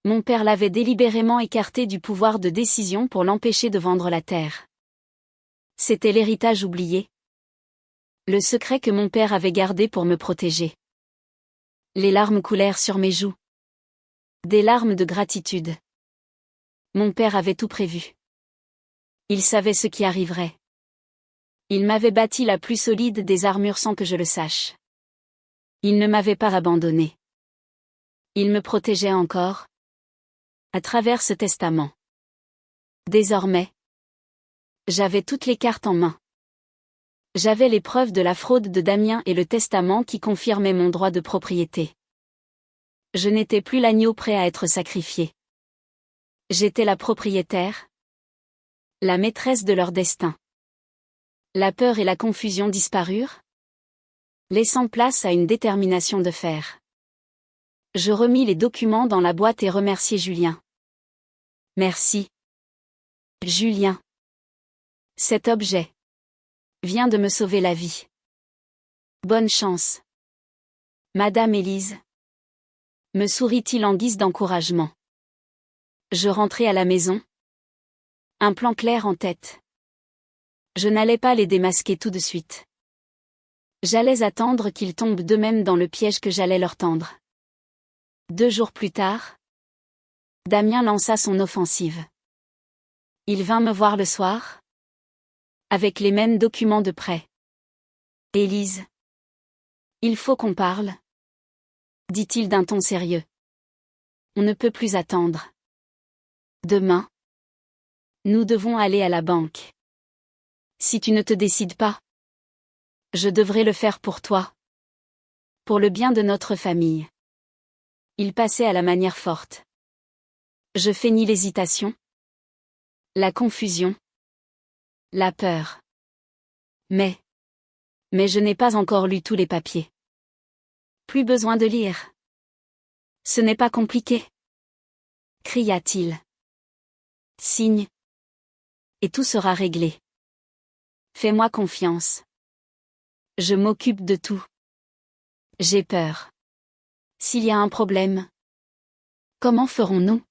Mon père l'avait délibérément écartée du pouvoir de décision pour l'empêcher de vendre la terre. C'était l'héritage oublié. Le secret que mon père avait gardé pour me protéger. Les larmes coulèrent sur mes joues. Des larmes de gratitude. Mon père avait tout prévu. Il savait ce qui arriverait. Il m'avait bâti la plus solide des armures sans que je le sache. Il ne m'avait pas abandonné. Il me protégeait encore, à travers ce testament. Désormais, j'avais toutes les cartes en main. J'avais les preuves de la fraude de Damien et le testament qui confirmait mon droit de propriété. Je n'étais plus l'agneau prêt à être sacrifié. J'étais la propriétaire, la maîtresse de leur destin. La peur et la confusion disparurent, laissant place à une détermination de fer. Je remis les documents dans la boîte et remerciai Julien. Merci. Julien. Cet objet vient de me sauver la vie. Bonne chance. Madame Élise. Me sourit-il en guise d'encouragement. Je rentrai à la maison. Un plan clair en tête. Je n'allais pas les démasquer tout de suite. J'allais attendre qu'ils tombent d'eux-mêmes dans le piège que j'allais leur tendre. 2 jours plus tard, Damien lança son offensive. Il vint me voir le soir, avec les mêmes documents de prêt. Élise. Il faut qu'on parle. dit-il d'un ton sérieux. On ne peut plus attendre. Demain, nous devons aller à la banque. Si tu ne te décides pas, je devrais le faire pour toi. Pour le bien de notre famille. Il passait à la manière forte. Je feignis l'hésitation, la confusion, la peur. Mais je n'ai pas encore lu tous les papiers. Plus besoin de lire. Ce n'est pas compliqué. Cria-t-il. Signe. Et tout sera réglé. Fais-moi confiance. Je m'occupe de tout. J'ai peur. S'il y a un problème, comment ferons-nous?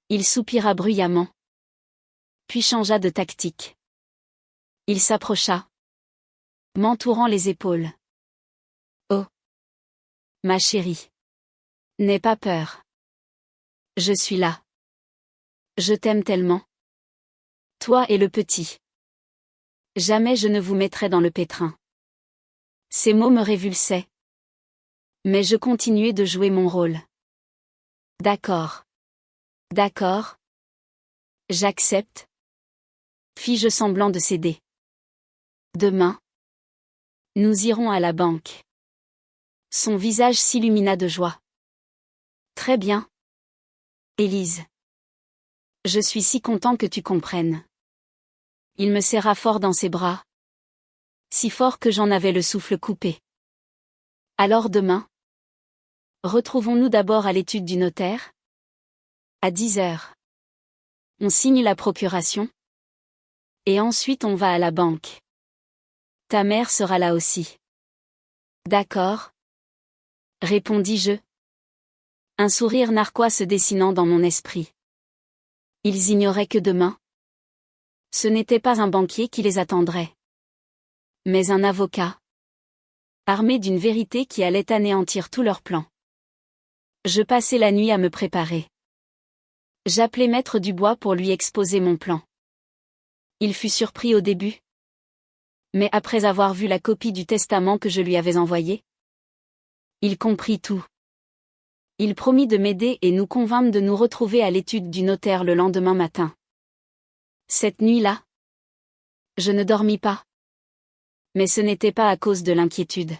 Il soupira bruyamment. Puis changea de tactique. Il s'approcha, m'entourant les épaules. Oh, ma chérie. N'aie pas peur. Je suis là. Je t'aime tellement. Toi et le petit. Jamais je ne vous mettrai dans le pétrin. Ces mots me révulsaient. Mais je continuais de jouer mon rôle. D'accord. D'accord. J'accepte. Fis-je semblant de céder. Demain, nous irons à la banque. Son visage s'illumina de joie. Très bien. Élise. Je suis si content que tu comprennes. Il me serra fort dans ses bras. Si fort que j'en avais le souffle coupé. Alors demain, retrouvons-nous d'abord à l'étude du notaire? À 10 heures. On signe la procuration. Et ensuite on va à la banque. Ta mère sera là aussi. D'accord. Répondis-je. Un sourire narquois se dessinant dans mon esprit. Ils ignoraient que demain, ce n'était pas un banquier qui les attendrait, mais un avocat, armé d'une vérité qui allait anéantir tous leurs plans. Je passai la nuit à me préparer. J'appelai Maître Dubois pour lui exposer mon plan. Il fut surpris au début. Mais après avoir vu la copie du testament que je lui avais envoyé, il comprit tout. Il promit de m'aider et nous convînmes de nous retrouver à l'étude du notaire le lendemain matin. Cette nuit-là, je ne dormis pas. Mais ce n'était pas à cause de l'inquiétude.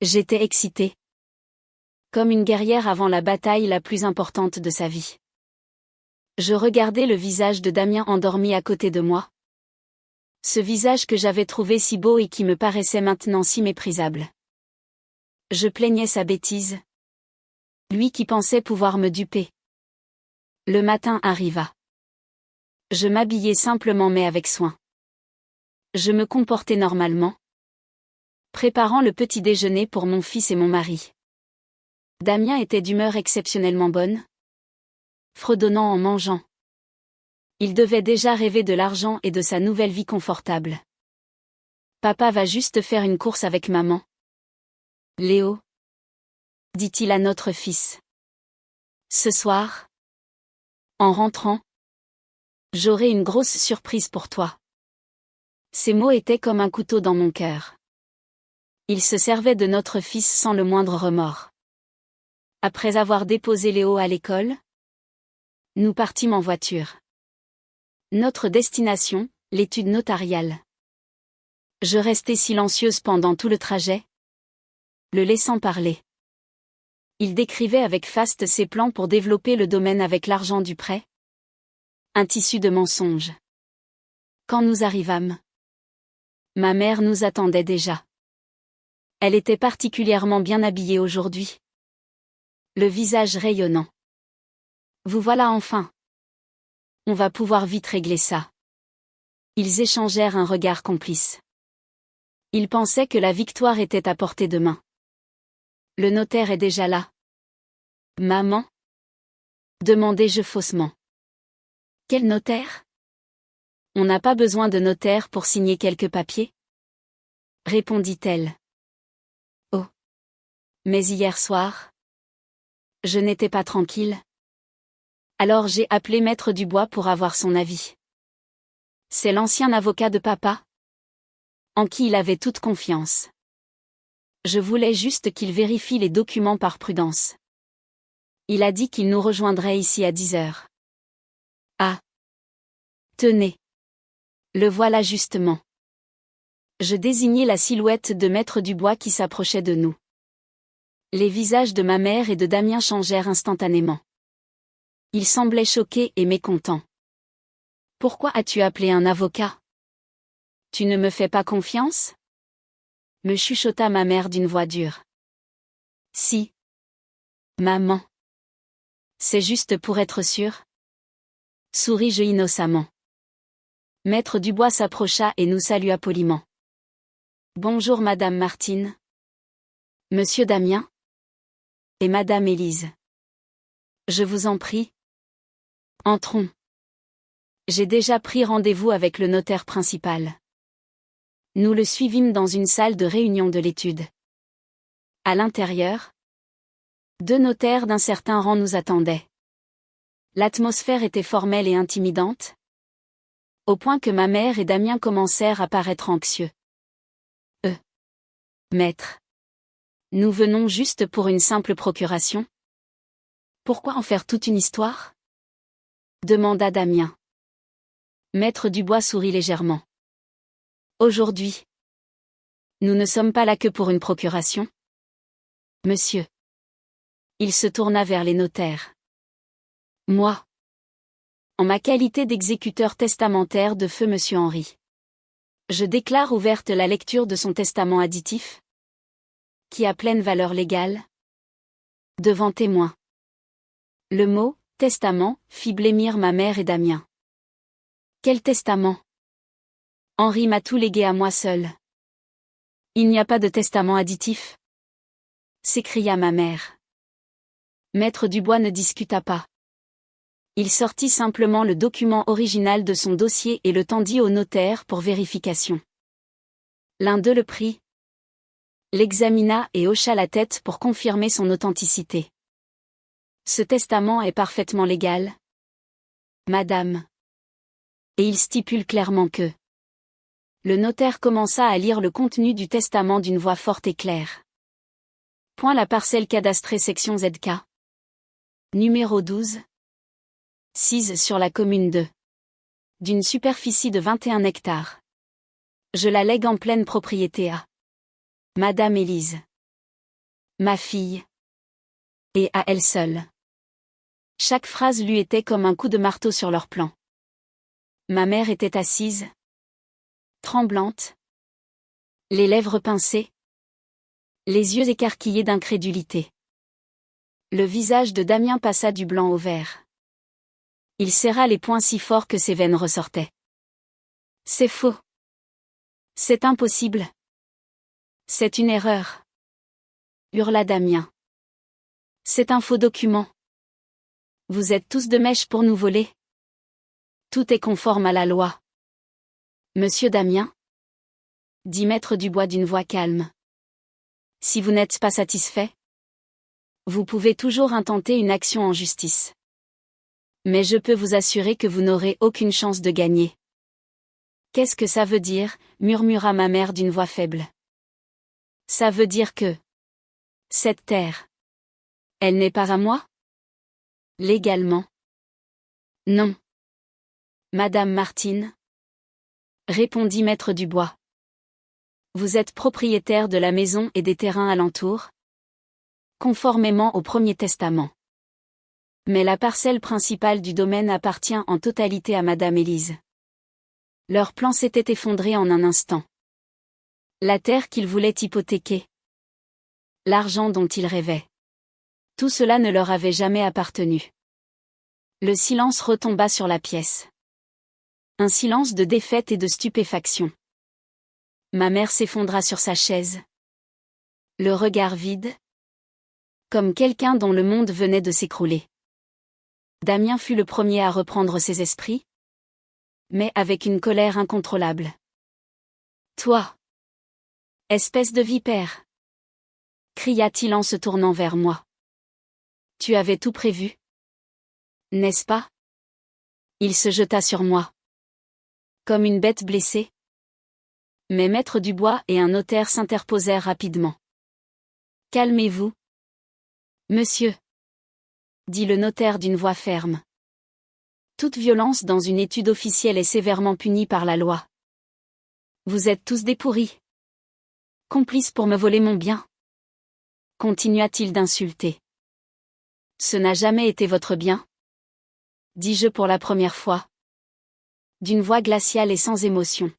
J'étais excitée. Comme une guerrière avant la bataille la plus importante de sa vie. Je regardais le visage de Damien endormi à côté de moi. Ce visage que j'avais trouvé si beau et qui me paraissait maintenant si méprisable. Je plaignais sa bêtise. Lui qui pensait pouvoir me duper. Le matin arriva. Je m'habillai simplement mais avec soin. Je me comportais normalement. Préparant le petit déjeuner pour mon fils et mon mari. Damien était d'humeur exceptionnellement bonne. Fredonnant en mangeant. Il devait déjà rêver de l'argent et de sa nouvelle vie confortable. Papa va juste faire une course avec maman. Léo, dit-il à notre fils. Ce soir, en rentrant, j'aurai une grosse surprise pour toi. Ces mots étaient comme un couteau dans mon cœur. Il se servait de notre fils sans le moindre remords. Après avoir déposé Léo à l'école, nous partîmes en voiture. Notre destination, l'étude notariale. Je restai silencieuse pendant tout le trajet, le laissant parler. Il décrivait avec faste ses plans pour développer le domaine avec l'argent du prêt. Un tissu de mensonges. Quand nous arrivâmes, ma mère nous attendait déjà. Elle était particulièrement bien habillée aujourd'hui. Le visage rayonnant. Vous voilà enfin. On va pouvoir vite régler ça. Ils échangèrent un regard complice. Ils pensaient que la victoire était à portée de main. Le notaire est déjà là. Maman? Demandai-je faussement. Quel notaire? On n'a pas besoin de notaire pour signer quelques papiers? Répondit-elle. Oh. Mais hier soir, je n'étais pas tranquille. Alors j'ai appelé Maître Dubois pour avoir son avis. C'est l'ancien avocat de papa, en qui il avait toute confiance. Je voulais juste qu'il vérifie les documents par prudence. Il a dit qu'il nous rejoindrait ici à 10 heures. Ah. Tenez. Le voilà justement. Je désignai la silhouette de Maître Dubois qui s'approchait de nous. Les visages de ma mère et de Damien changèrent instantanément. Ils semblaient choqués et mécontents. « Pourquoi as-tu appelé un avocat ? Tu ne me fais pas confiance ? » me chuchota ma mère d'une voix dure. « Si. Maman. C'est juste pour être sûre. » souris-je innocemment. Maître Dubois s'approcha et nous salua poliment. « Bonjour Madame Martine. Monsieur Damien ? Et Madame Élise. Je vous en prie. Entrons. J'ai déjà pris rendez-vous avec le notaire principal. » Nous le suivîmes dans une salle de réunion de l'étude. À l'intérieur, 2 notaires d'un certain rang nous attendaient. L'atmosphère était formelle et intimidante, au point que ma mère et Damien commencèrent à paraître anxieux. Maître. Nous venons juste pour une simple procuration. Pourquoi en faire toute une histoire ? demanda Damien. Maître Dubois sourit légèrement. Aujourd'hui. Nous ne sommes pas là que pour une procuration. Monsieur. Il se tourna vers les notaires. Moi. En ma qualité d'exécuteur testamentaire de feu Monsieur Henri. Je déclare ouverte la lecture de son testament additif, qui a pleine valeur légale, devant témoins. Le mot « testament » fit blêmir ma mère et Damien. Quel testament ? Henri m'a tout légué à moi seul. Il n'y a pas de testament additif, s'écria ma mère. Maître Dubois ne discuta pas. Il sortit simplement le document original de son dossier et le tendit au notaire pour vérification. L'un d'eux le prit, l'examina et hocha la tête pour confirmer son authenticité. Ce testament est parfaitement légal, Madame. Et il stipule clairement que... Le notaire commença à lire le contenu du testament d'une voix forte et claire. Point la parcelle cadastrée section ZK. Numéro 12. 6 sur la commune de. D'une superficie de 21 hectares. Je la lègue en pleine propriété à Madame Élise. Ma fille. Et à elle seule. Chaque phrase lui était comme un coup de marteau sur leur plan. Ma mère était assise, tremblante, les lèvres pincées, les yeux écarquillés d'incrédulité. Le visage de Damien passa du blanc au vert. Il serra les poings si fort que ses veines ressortaient. C'est faux. C'est impossible. C'est une erreur. Hurla Damien. C'est un faux document. Vous êtes tous de mèche pour nous voler. Tout est conforme à la loi. Monsieur Damien ? dit Maître Dubois d'une voix calme. Si vous n'êtes pas satisfait, vous pouvez toujours intenter une action en justice. Mais je peux vous assurer que vous n'aurez aucune chance de gagner. Qu'est-ce que ça veut dire ? murmura ma mère d'une voix faible. Ça veut dire que... cette terre... elle n'est pas à moi ? Légalement. Non. Madame Martine ? répondit Maître Dubois. Vous êtes propriétaire de la maison et des terrains alentours ? Conformément au premier testament. Mais la parcelle principale du domaine appartient en totalité à Madame Élise. Leur plan s'était effondré en un instant. La terre qu'ils voulaient hypothéquer. L'argent dont ils rêvaient. Tout cela ne leur avait jamais appartenu. Le silence retomba sur la pièce. Un silence de défaite et de stupéfaction. Ma mère s'effondra sur sa chaise. Le regard vide. Comme quelqu'un dont le monde venait de s'écrouler. Damien fut le premier à reprendre ses esprits, mais avec une colère incontrôlable. Toi! Espèce de vipère! cria-t-il en se tournant vers moi. Tu avais tout prévu? N'est-ce pas? Il se jeta sur moi. Comme une bête blessée. Mais Maître Dubois et un notaire s'interposèrent rapidement. Calmez-vous. Monsieur, dit le notaire d'une voix ferme. Toute violence dans une étude officielle est sévèrement punie par la loi. Vous êtes tous des pourris. Complices pour me voler mon bien. Continua-t-il d'insulter. Ce n'a jamais été votre bien, dis-je pour la première fois. D'une voix glaciale et sans émotion.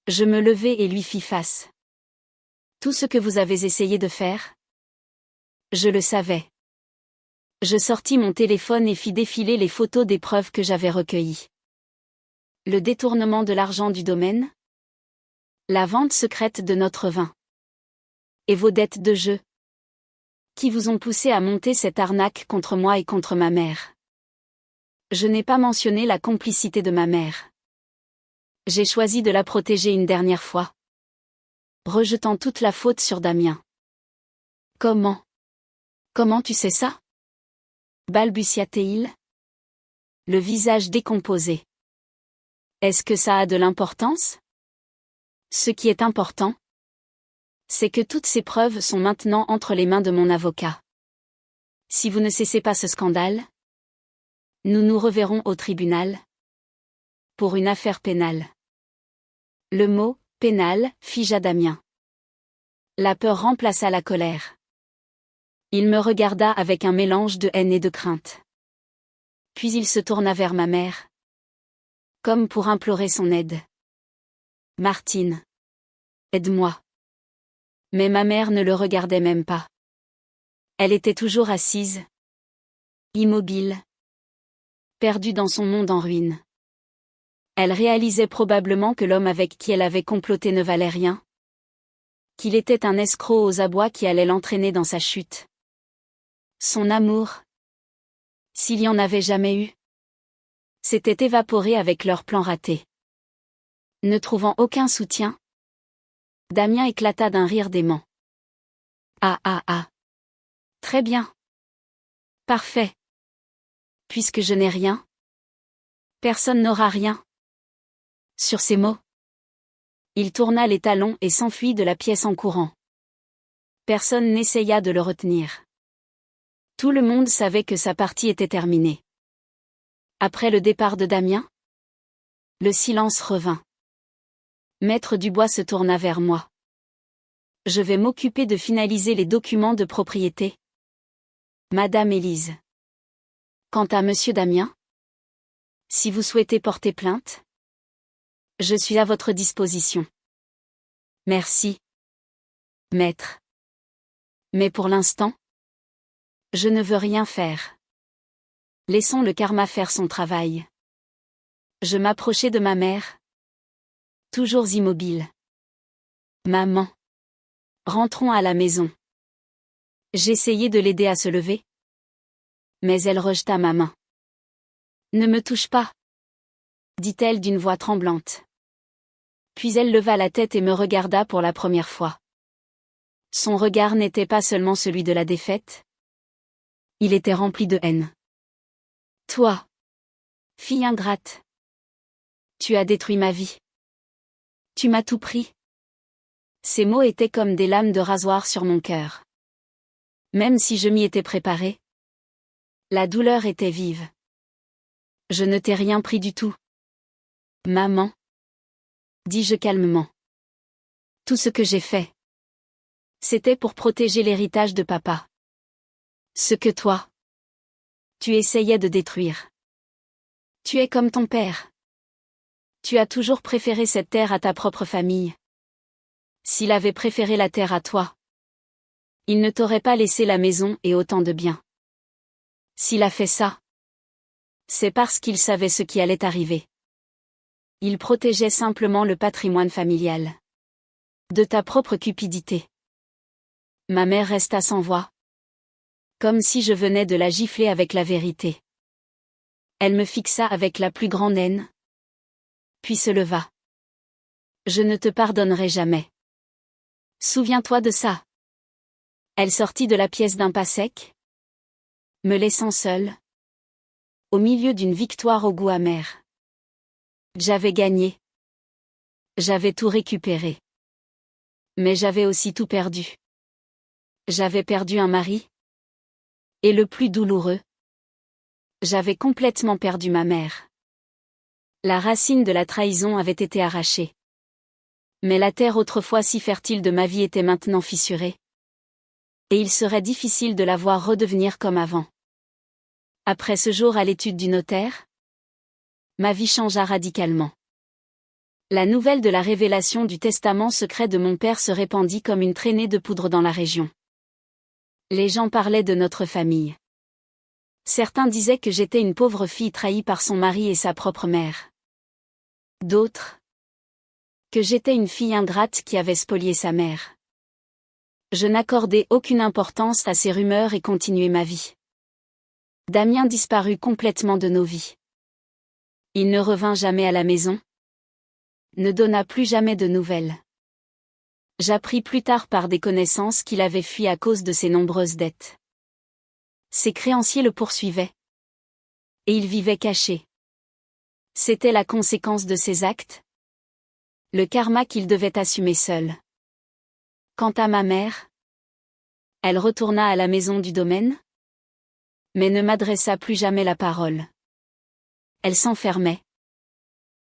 Je me levai et lui fis face. Tout ce que vous avez essayé de faire? Je le savais. Je sortis mon téléphone et fis défiler les photos des preuves que j'avais recueillies. Le détournement de l'argent du domaine? La vente secrète de notre vin. Et vos dettes de jeu? Qui vous ont poussé à monter cette arnaque contre moi et contre ma mère? Je n'ai pas mentionné la complicité de ma mère. J'ai choisi de la protéger une dernière fois. Rejetant toute la faute sur Damien. Comment tu sais ça? Balbutia-t-il. Le visage décomposé. Est-ce que ça a de l'importance? Ce qui est important, c'est que toutes ces preuves sont maintenant entre les mains de mon avocat. Si vous ne cessez pas ce scandale, nous nous reverrons au tribunal. Pour une affaire pénale. Le mot « pénal » figea Damien. La peur remplaça la colère. Il me regarda avec un mélange de haine et de crainte. Puis il se tourna vers ma mère. Comme pour implorer son aide. Martine. Aide-moi. Mais ma mère ne le regardait même pas. Elle était toujours assise. Immobile. Perdue dans son monde en ruine. Elle réalisait probablement que l'homme avec qui elle avait comploté ne valait rien. Qu'il était un escroc aux abois qui allait l'entraîner dans sa chute. Son amour, s'il y en avait jamais eu, s'était évaporé avec leur plan raté. Ne trouvant aucun soutien, Damien éclata d'un rire dément. Ah ah ah. Très bien. Parfait. Puisque je n'ai rien, personne n'aura rien. Sur ces mots, il tourna les talons et s'enfuit de la pièce en courant. Personne n'essaya de le retenir. Tout le monde savait que sa partie était terminée. Après le départ de Damien, le silence revint. Maître Dubois se tourna vers moi. Je vais m'occuper de finaliser les documents de propriété. Madame Élise. Quant à Monsieur Damien, si vous souhaitez porter plainte, je suis à votre disposition. Merci. Maître. Mais pour l'instant, je ne veux rien faire. Laissons le karma faire son travail. Je m'approchai de ma mère. Toujours immobile. Maman. Rentrons à la maison. J'essayai de l'aider à se lever. Mais elle rejeta ma main. Ne me touche pas, dit-elle d'une voix tremblante. Puis elle leva la tête et me regarda pour la première fois. Son regard n'était pas seulement celui de la défaite. Il était rempli de haine. Toi, fille ingrate, tu as détruit ma vie. Tu m'as tout pris. Ces mots étaient comme des lames de rasoir sur mon cœur. Même si je m'y étais préparée, la douleur était vive. Je ne t'ai rien pris du tout. Maman, dis-je calmement. Tout ce que j'ai fait, c'était pour protéger l'héritage de papa. Ce que toi, tu essayais de détruire. Tu es comme ton père. Tu as toujours préféré cette terre à ta propre famille. S'il avait préféré la terre à toi, il ne t'aurait pas laissé la maison et autant de biens. S'il a fait ça, c'est parce qu'il savait ce qui allait arriver. Il protégeait simplement le patrimoine familial. De ta propre cupidité. Ma mère resta sans voix. Comme si je venais de la gifler avec la vérité. Elle me fixa avec la plus grande haine. Puis se leva. Je ne te pardonnerai jamais. Souviens-toi de ça. Elle sortit de la pièce d'un pas sec, me laissant seule, au milieu d'une victoire au goût amer. J'avais gagné. J'avais tout récupéré. Mais j'avais aussi tout perdu. J'avais perdu un mari. Et le plus douloureux, j'avais complètement perdu ma mère. La racine de la trahison avait été arrachée. Mais la terre autrefois si fertile de ma vie était maintenant fissurée. Et il serait difficile de la voir redevenir comme avant. Après ce jour à l'étude du notaire, ma vie changea radicalement. La nouvelle de la révélation du testament secret de mon père se répandit comme une traînée de poudre dans la région. Les gens parlaient de notre famille. Certains disaient que j'étais une pauvre fille trahie par son mari et sa propre mère. D'autres, que j'étais une fille ingrate qui avait spolié sa mère. Je n'accordais aucune importance à ces rumeurs et continuai ma vie. Damien disparut complètement de nos vies. Il ne revint jamais à la maison, ne donna plus jamais de nouvelles. J'appris plus tard par des connaissances qu'il avait fui à cause de ses nombreuses dettes. Ses créanciers le poursuivaient. Et il vivait caché. C'était la conséquence de ses actes. Le karma qu'il devait assumer seul. Quant à ma mère, elle retourna à la maison du domaine, mais ne m'adressa plus jamais la parole. Elle s'enfermait,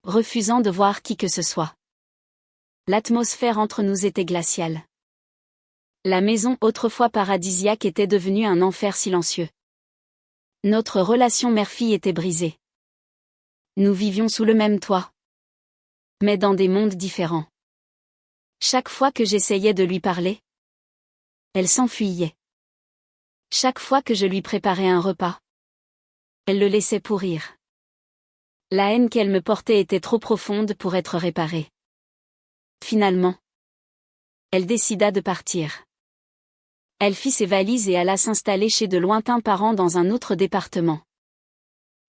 refusant de voir qui que ce soit. L'atmosphère entre nous était glaciale. La maison autrefois paradisiaque était devenue un enfer silencieux. Notre relation mère-fille était brisée. Nous vivions sous le même toit, mais dans des mondes différents. Chaque fois que j'essayais de lui parler, elle s'enfuyait. Chaque fois que je lui préparais un repas, elle le laissait pourrir. La haine qu'elle me portait était trop profonde pour être réparée. Finalement, elle décida de partir. Elle fit ses valises et alla s'installer chez de lointains parents dans un autre département.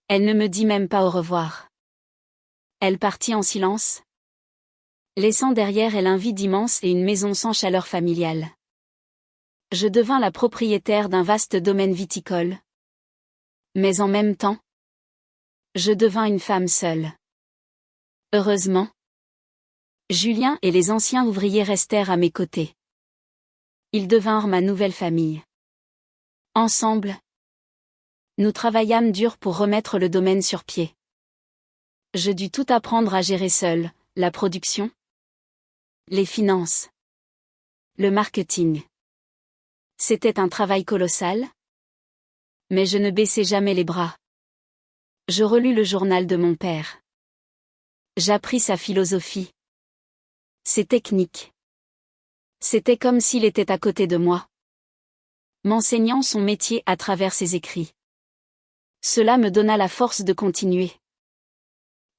Elle ne me dit même pas au revoir. Elle partit en silence, laissant derrière elle un vide immense et une maison sans chaleur familiale. Je devins la propriétaire d'un vaste domaine viticole. Mais en même temps, je devins une femme seule. Heureusement, Julien et les anciens ouvriers restèrent à mes côtés. Ils devinrent ma nouvelle famille. Ensemble, nous travaillâmes dur pour remettre le domaine sur pied. Je dus tout apprendre à gérer seul, la production, les finances, le marketing. C'était un travail colossal, mais je ne baissai jamais les bras. Je relus le journal de mon père. J'appris sa philosophie, ses techniques. C'était comme s'il était à côté de moi, m'enseignant son métier à travers ses écrits. Cela me donna la force de continuer.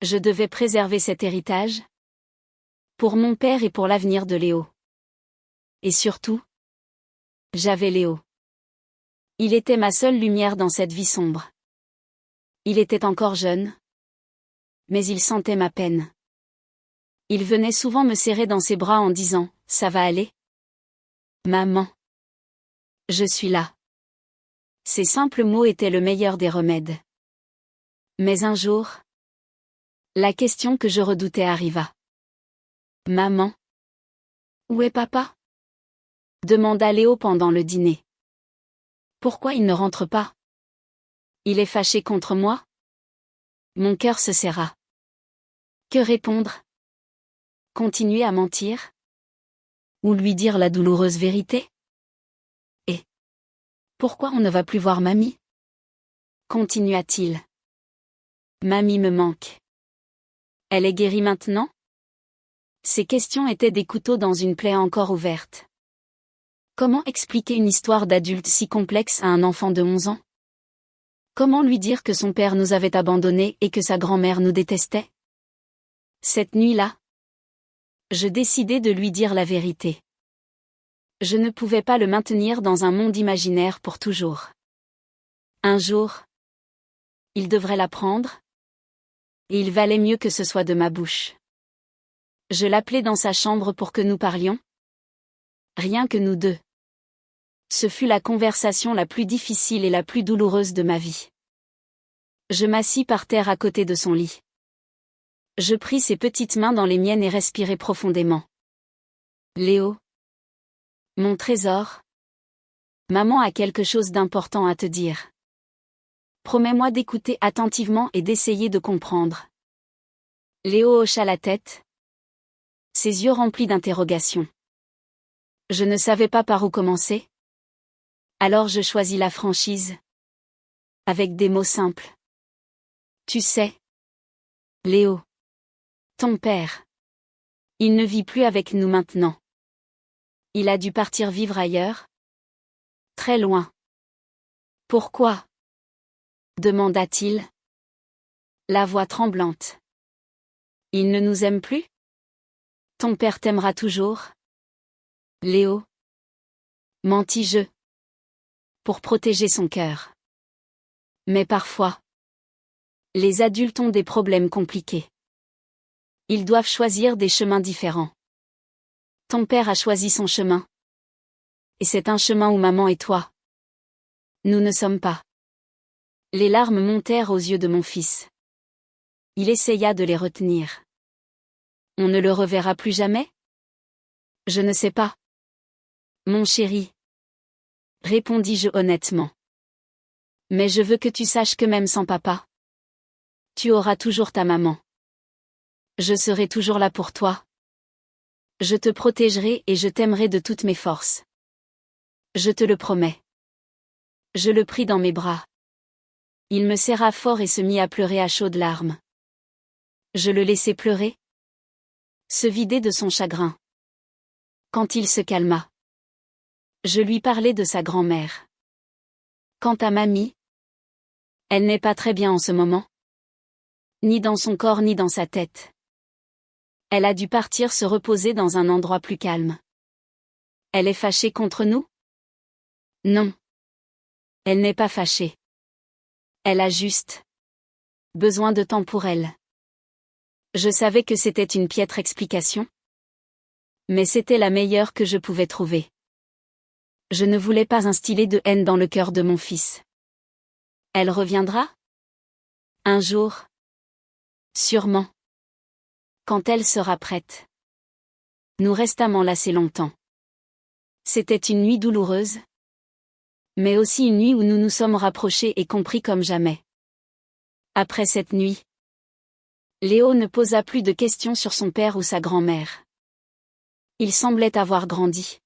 Je devais préserver cet héritage, pour mon père et pour l'avenir de Léo. Et surtout, j'avais Léo. Il était ma seule lumière dans cette vie sombre. Il était encore jeune, mais il sentait ma peine. Il venait souvent me serrer dans ses bras en disant « Ça va aller ? Maman. Je suis là. » Ces simples mots étaient le meilleur des remèdes. Mais un jour, la question que je redoutais arriva. « Maman. Où est papa ?» demanda Léo pendant le dîner. « Pourquoi il ne rentre pas ? Il est fâché contre moi ? » Mon cœur se serra. Que répondre ? Continuer à mentir ? Ou lui dire la douloureuse vérité ? Et pourquoi on ne va plus voir mamie ? Continua-t-il. Mamie me manque. Elle est guérie maintenant ? Ces questions étaient des couteaux dans une plaie encore ouverte. Comment expliquer une histoire d'adulte si complexe à un enfant de 11 ans ? Comment lui dire que son père nous avait abandonnés et que sa grand-mère nous détestait ? Cette nuit-là, je décidai de lui dire la vérité. Je ne pouvais pas le maintenir dans un monde imaginaire pour toujours. Un jour, il devrait l'apprendre, et il valait mieux que ce soit de ma bouche. Je l'appelai dans sa chambre pour que nous parlions. Rien que nous deux. Ce fut la conversation la plus difficile et la plus douloureuse de ma vie. Je m'assis par terre à côté de son lit. Je pris ses petites mains dans les miennes et respirai profondément. Léo. Mon trésor. Maman a quelque chose d'important à te dire. Promets-moi d'écouter attentivement et d'essayer de comprendre. Léo hocha la tête, ses yeux remplis d'interrogations. Je ne savais pas par où commencer. Alors je choisis la franchise. Avec des mots simples. Tu sais, Léo, ton père, il ne vit plus avec nous maintenant. Il a dû partir vivre ailleurs. Très loin. Pourquoi? Demanda-t-il. La voix tremblante. Il ne nous aime plus? Ton père t'aimera toujours? Léo. Mentis-je. Pour protéger son cœur. Mais parfois, les adultes ont des problèmes compliqués. Ils doivent choisir des chemins différents. Ton père a choisi son chemin. Et c'est un chemin où maman et toi. Nous ne sommes pas. Les larmes montèrent aux yeux de mon fils. Il essaya de les retenir. On ne le reverra plus jamais? Je ne sais pas. Mon chéri. Répondis-je honnêtement. Mais je veux que tu saches que même sans papa, tu auras toujours ta maman. Je serai toujours là pour toi. Je te protégerai et je t'aimerai de toutes mes forces. Je te le promets. Je le pris dans mes bras. Il me serra fort et se mit à pleurer à chaudes larmes. Je le laissai pleurer, se vider de son chagrin. Quand il se calma, je lui parlai de sa grand-mère. Quant à mamie, elle n'est pas très bien en ce moment. Ni dans son corps ni dans sa tête. Elle a dû partir se reposer dans un endroit plus calme. Elle est fâchée contre nous? Non. Elle n'est pas fâchée. Elle a juste besoin de temps pour elle. Je savais que c'était une piètre explication. Mais c'était la meilleure que je pouvais trouver. Je ne voulais pas instiller de haine dans le cœur de mon fils. Elle reviendra? Un jour. Sûrement. Quand elle sera prête. Nous restâmes enlacés longtemps. C'était une nuit douloureuse. Mais aussi une nuit où nous nous sommes rapprochés et compris comme jamais. Après cette nuit, Léo ne posa plus de questions sur son père ou sa grand-mère. Il semblait avoir grandi.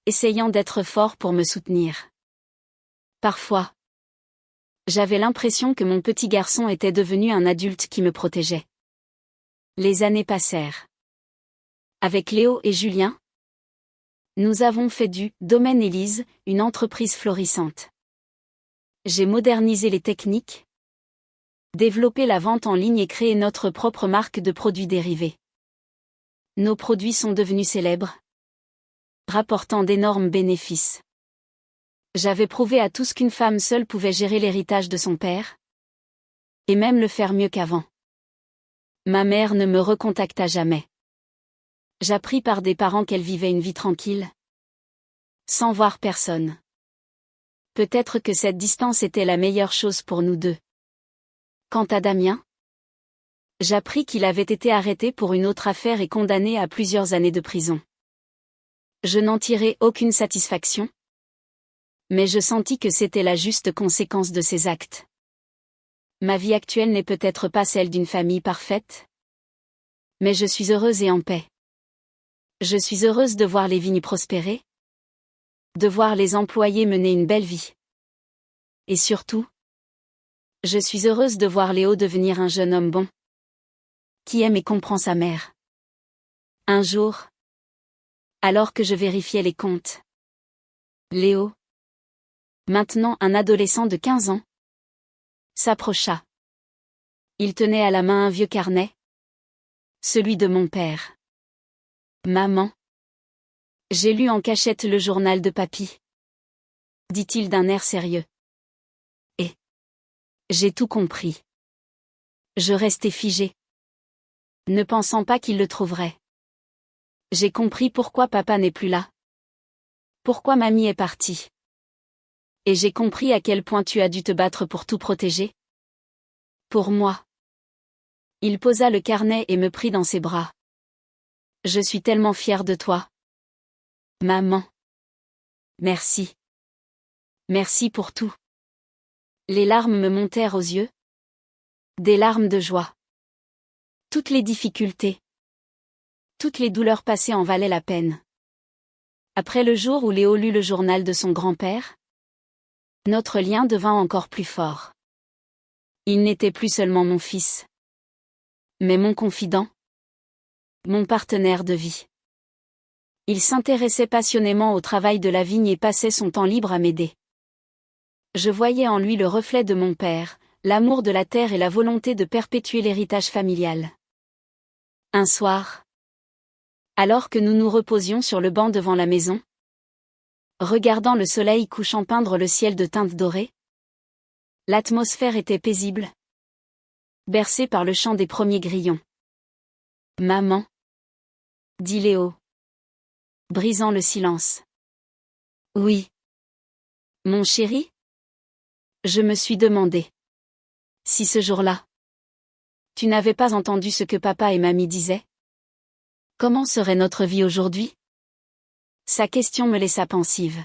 Essayant d'être fort pour me soutenir. Parfois, j'avais l'impression que mon petit garçon était devenu un adulte qui me protégeait. Les années passèrent. Avec Léo et Julien, nous avons fait du Domaine Élise une entreprise florissante. J'ai modernisé les techniques, développé la vente en ligne et créé notre propre marque de produits dérivés. Nos produits sont devenus célèbres, rapportant d'énormes bénéfices. J'avais prouvé à tous qu'une femme seule pouvait gérer l'héritage de son père, et même le faire mieux qu'avant. Ma mère ne me recontacta jamais. J'appris par des parents qu'elle vivait une vie tranquille, sans voir personne. Peut-être que cette distance était la meilleure chose pour nous deux. Quant à Damien, j'appris qu'il avait été arrêté pour une autre affaire et condamné à plusieurs années de prison. Je n'en tirai aucune satisfaction, mais je sentis que c'était la juste conséquence de ses actes. Ma vie actuelle n'est peut-être pas celle d'une famille parfaite, mais je suis heureuse et en paix. Je suis heureuse de voir les vignes prospérer, de voir les employés mener une belle vie. Et surtout, je suis heureuse de voir Léo devenir un jeune homme bon, qui aime et comprend sa mère. Un jour, alors que je vérifiais les comptes, Léo, maintenant un adolescent de 15 ans, s'approcha. Il tenait à la main un vieux carnet, celui de mon père. Maman, j'ai lu en cachette le journal de papy, dit-il d'un air sérieux. Et j'ai tout compris. Je restai figée, ne pensant pas qu'il le trouverait. J'ai compris pourquoi papa n'est plus là. Pourquoi mamie est partie. Et j'ai compris à quel point tu as dû te battre pour tout protéger. Pour moi. Il posa le carnet et me prit dans ses bras. Je suis tellement fière de toi. Maman. Merci. Merci pour tout. Les larmes me montèrent aux yeux. Des larmes de joie. Toutes les difficultés. Toutes les douleurs passées en valaient la peine. Après le jour où Léo lut le journal de son grand-père, notre lien devint encore plus fort. Il n'était plus seulement mon fils, mais mon confident, mon partenaire de vie. Il s'intéressait passionnément au travail de la vigne et passait son temps libre à m'aider. Je voyais en lui le reflet de mon père, l'amour de la terre et la volonté de perpétuer l'héritage familial. Un soir, alors que nous nous reposions sur le banc devant la maison, regardant le soleil couchant peindre le ciel de teintes dorées, l'atmosphère était paisible, bercée par le chant des premiers grillons. « Maman » dit Léo, brisant le silence. « Oui. Mon chéri ?» Je me suis demandé. Si ce jour-là, tu n'avais pas entendu ce que papa et mamie disaient? Comment serait notre vie aujourd'hui? Sa question me laissa pensive.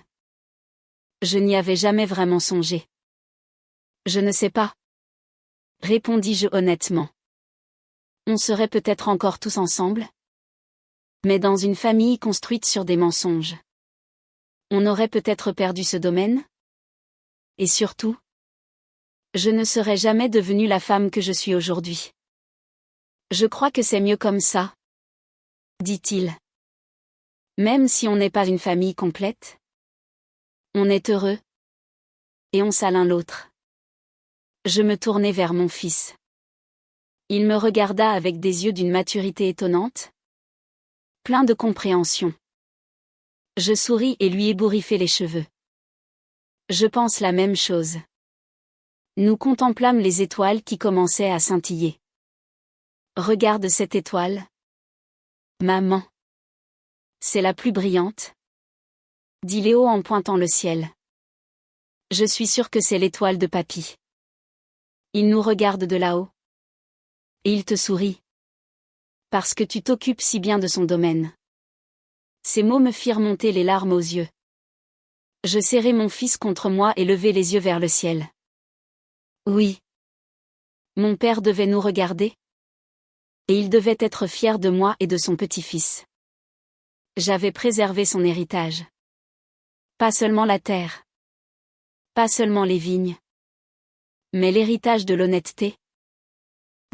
Je n'y avais jamais vraiment songé. Je ne sais pas, répondis-je honnêtement. On serait peut-être encore tous ensemble, mais dans une famille construite sur des mensonges. On aurait peut-être perdu ce domaine? Et surtout, je ne serais jamais devenue la femme que je suis aujourd'hui. Je crois que c'est mieux comme ça, dit-il. Même si on n'est pas une famille complète, on est heureux, et on sait l'un l'autre. Je me tournai vers mon fils. Il me regarda avec des yeux d'une maturité étonnante, plein de compréhension. Je souris et lui ébouriffai les cheveux. Je pense la même chose. Nous contemplâmes les étoiles qui commençaient à scintiller. Regarde cette étoile. Maman. C'est la plus brillante, dit Léo en pointant le ciel. Je suis sûre que c'est l'étoile de papy. Il nous regarde de là-haut. Et il te sourit. Parce que tu t'occupes si bien de son domaine. Ces mots me firent monter les larmes aux yeux. Je serrai mon fils contre moi et levai les yeux vers le ciel. Oui. Mon père devait nous regarder. Et il devait être fier de moi et de son petit-fils. J'avais préservé son héritage. Pas seulement la terre. Pas seulement les vignes. Mais l'héritage de l'honnêteté,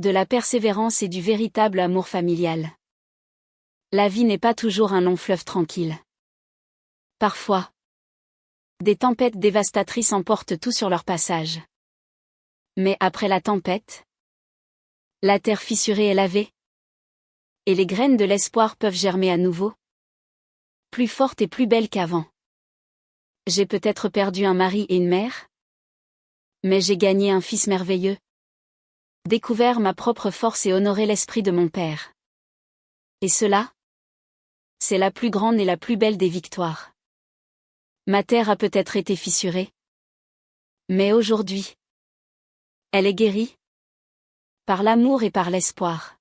de la persévérance et du véritable amour familial. La vie n'est pas toujours un long fleuve tranquille. Parfois, des tempêtes dévastatrices emportent tout sur leur passage. Mais après la tempête, la terre fissurée est lavée, et les graines de l'espoir peuvent germer à nouveau, plus fortes et plus belles qu'avant. J'ai peut-être perdu un mari et une mère, mais j'ai gagné un fils merveilleux, découvert ma propre force et honoré l'esprit de mon père. Et cela, c'est la plus grande et la plus belle des victoires. Ma terre a peut-être été fissurée, mais aujourd'hui, elle est guérie, par l'amour et par l'espoir.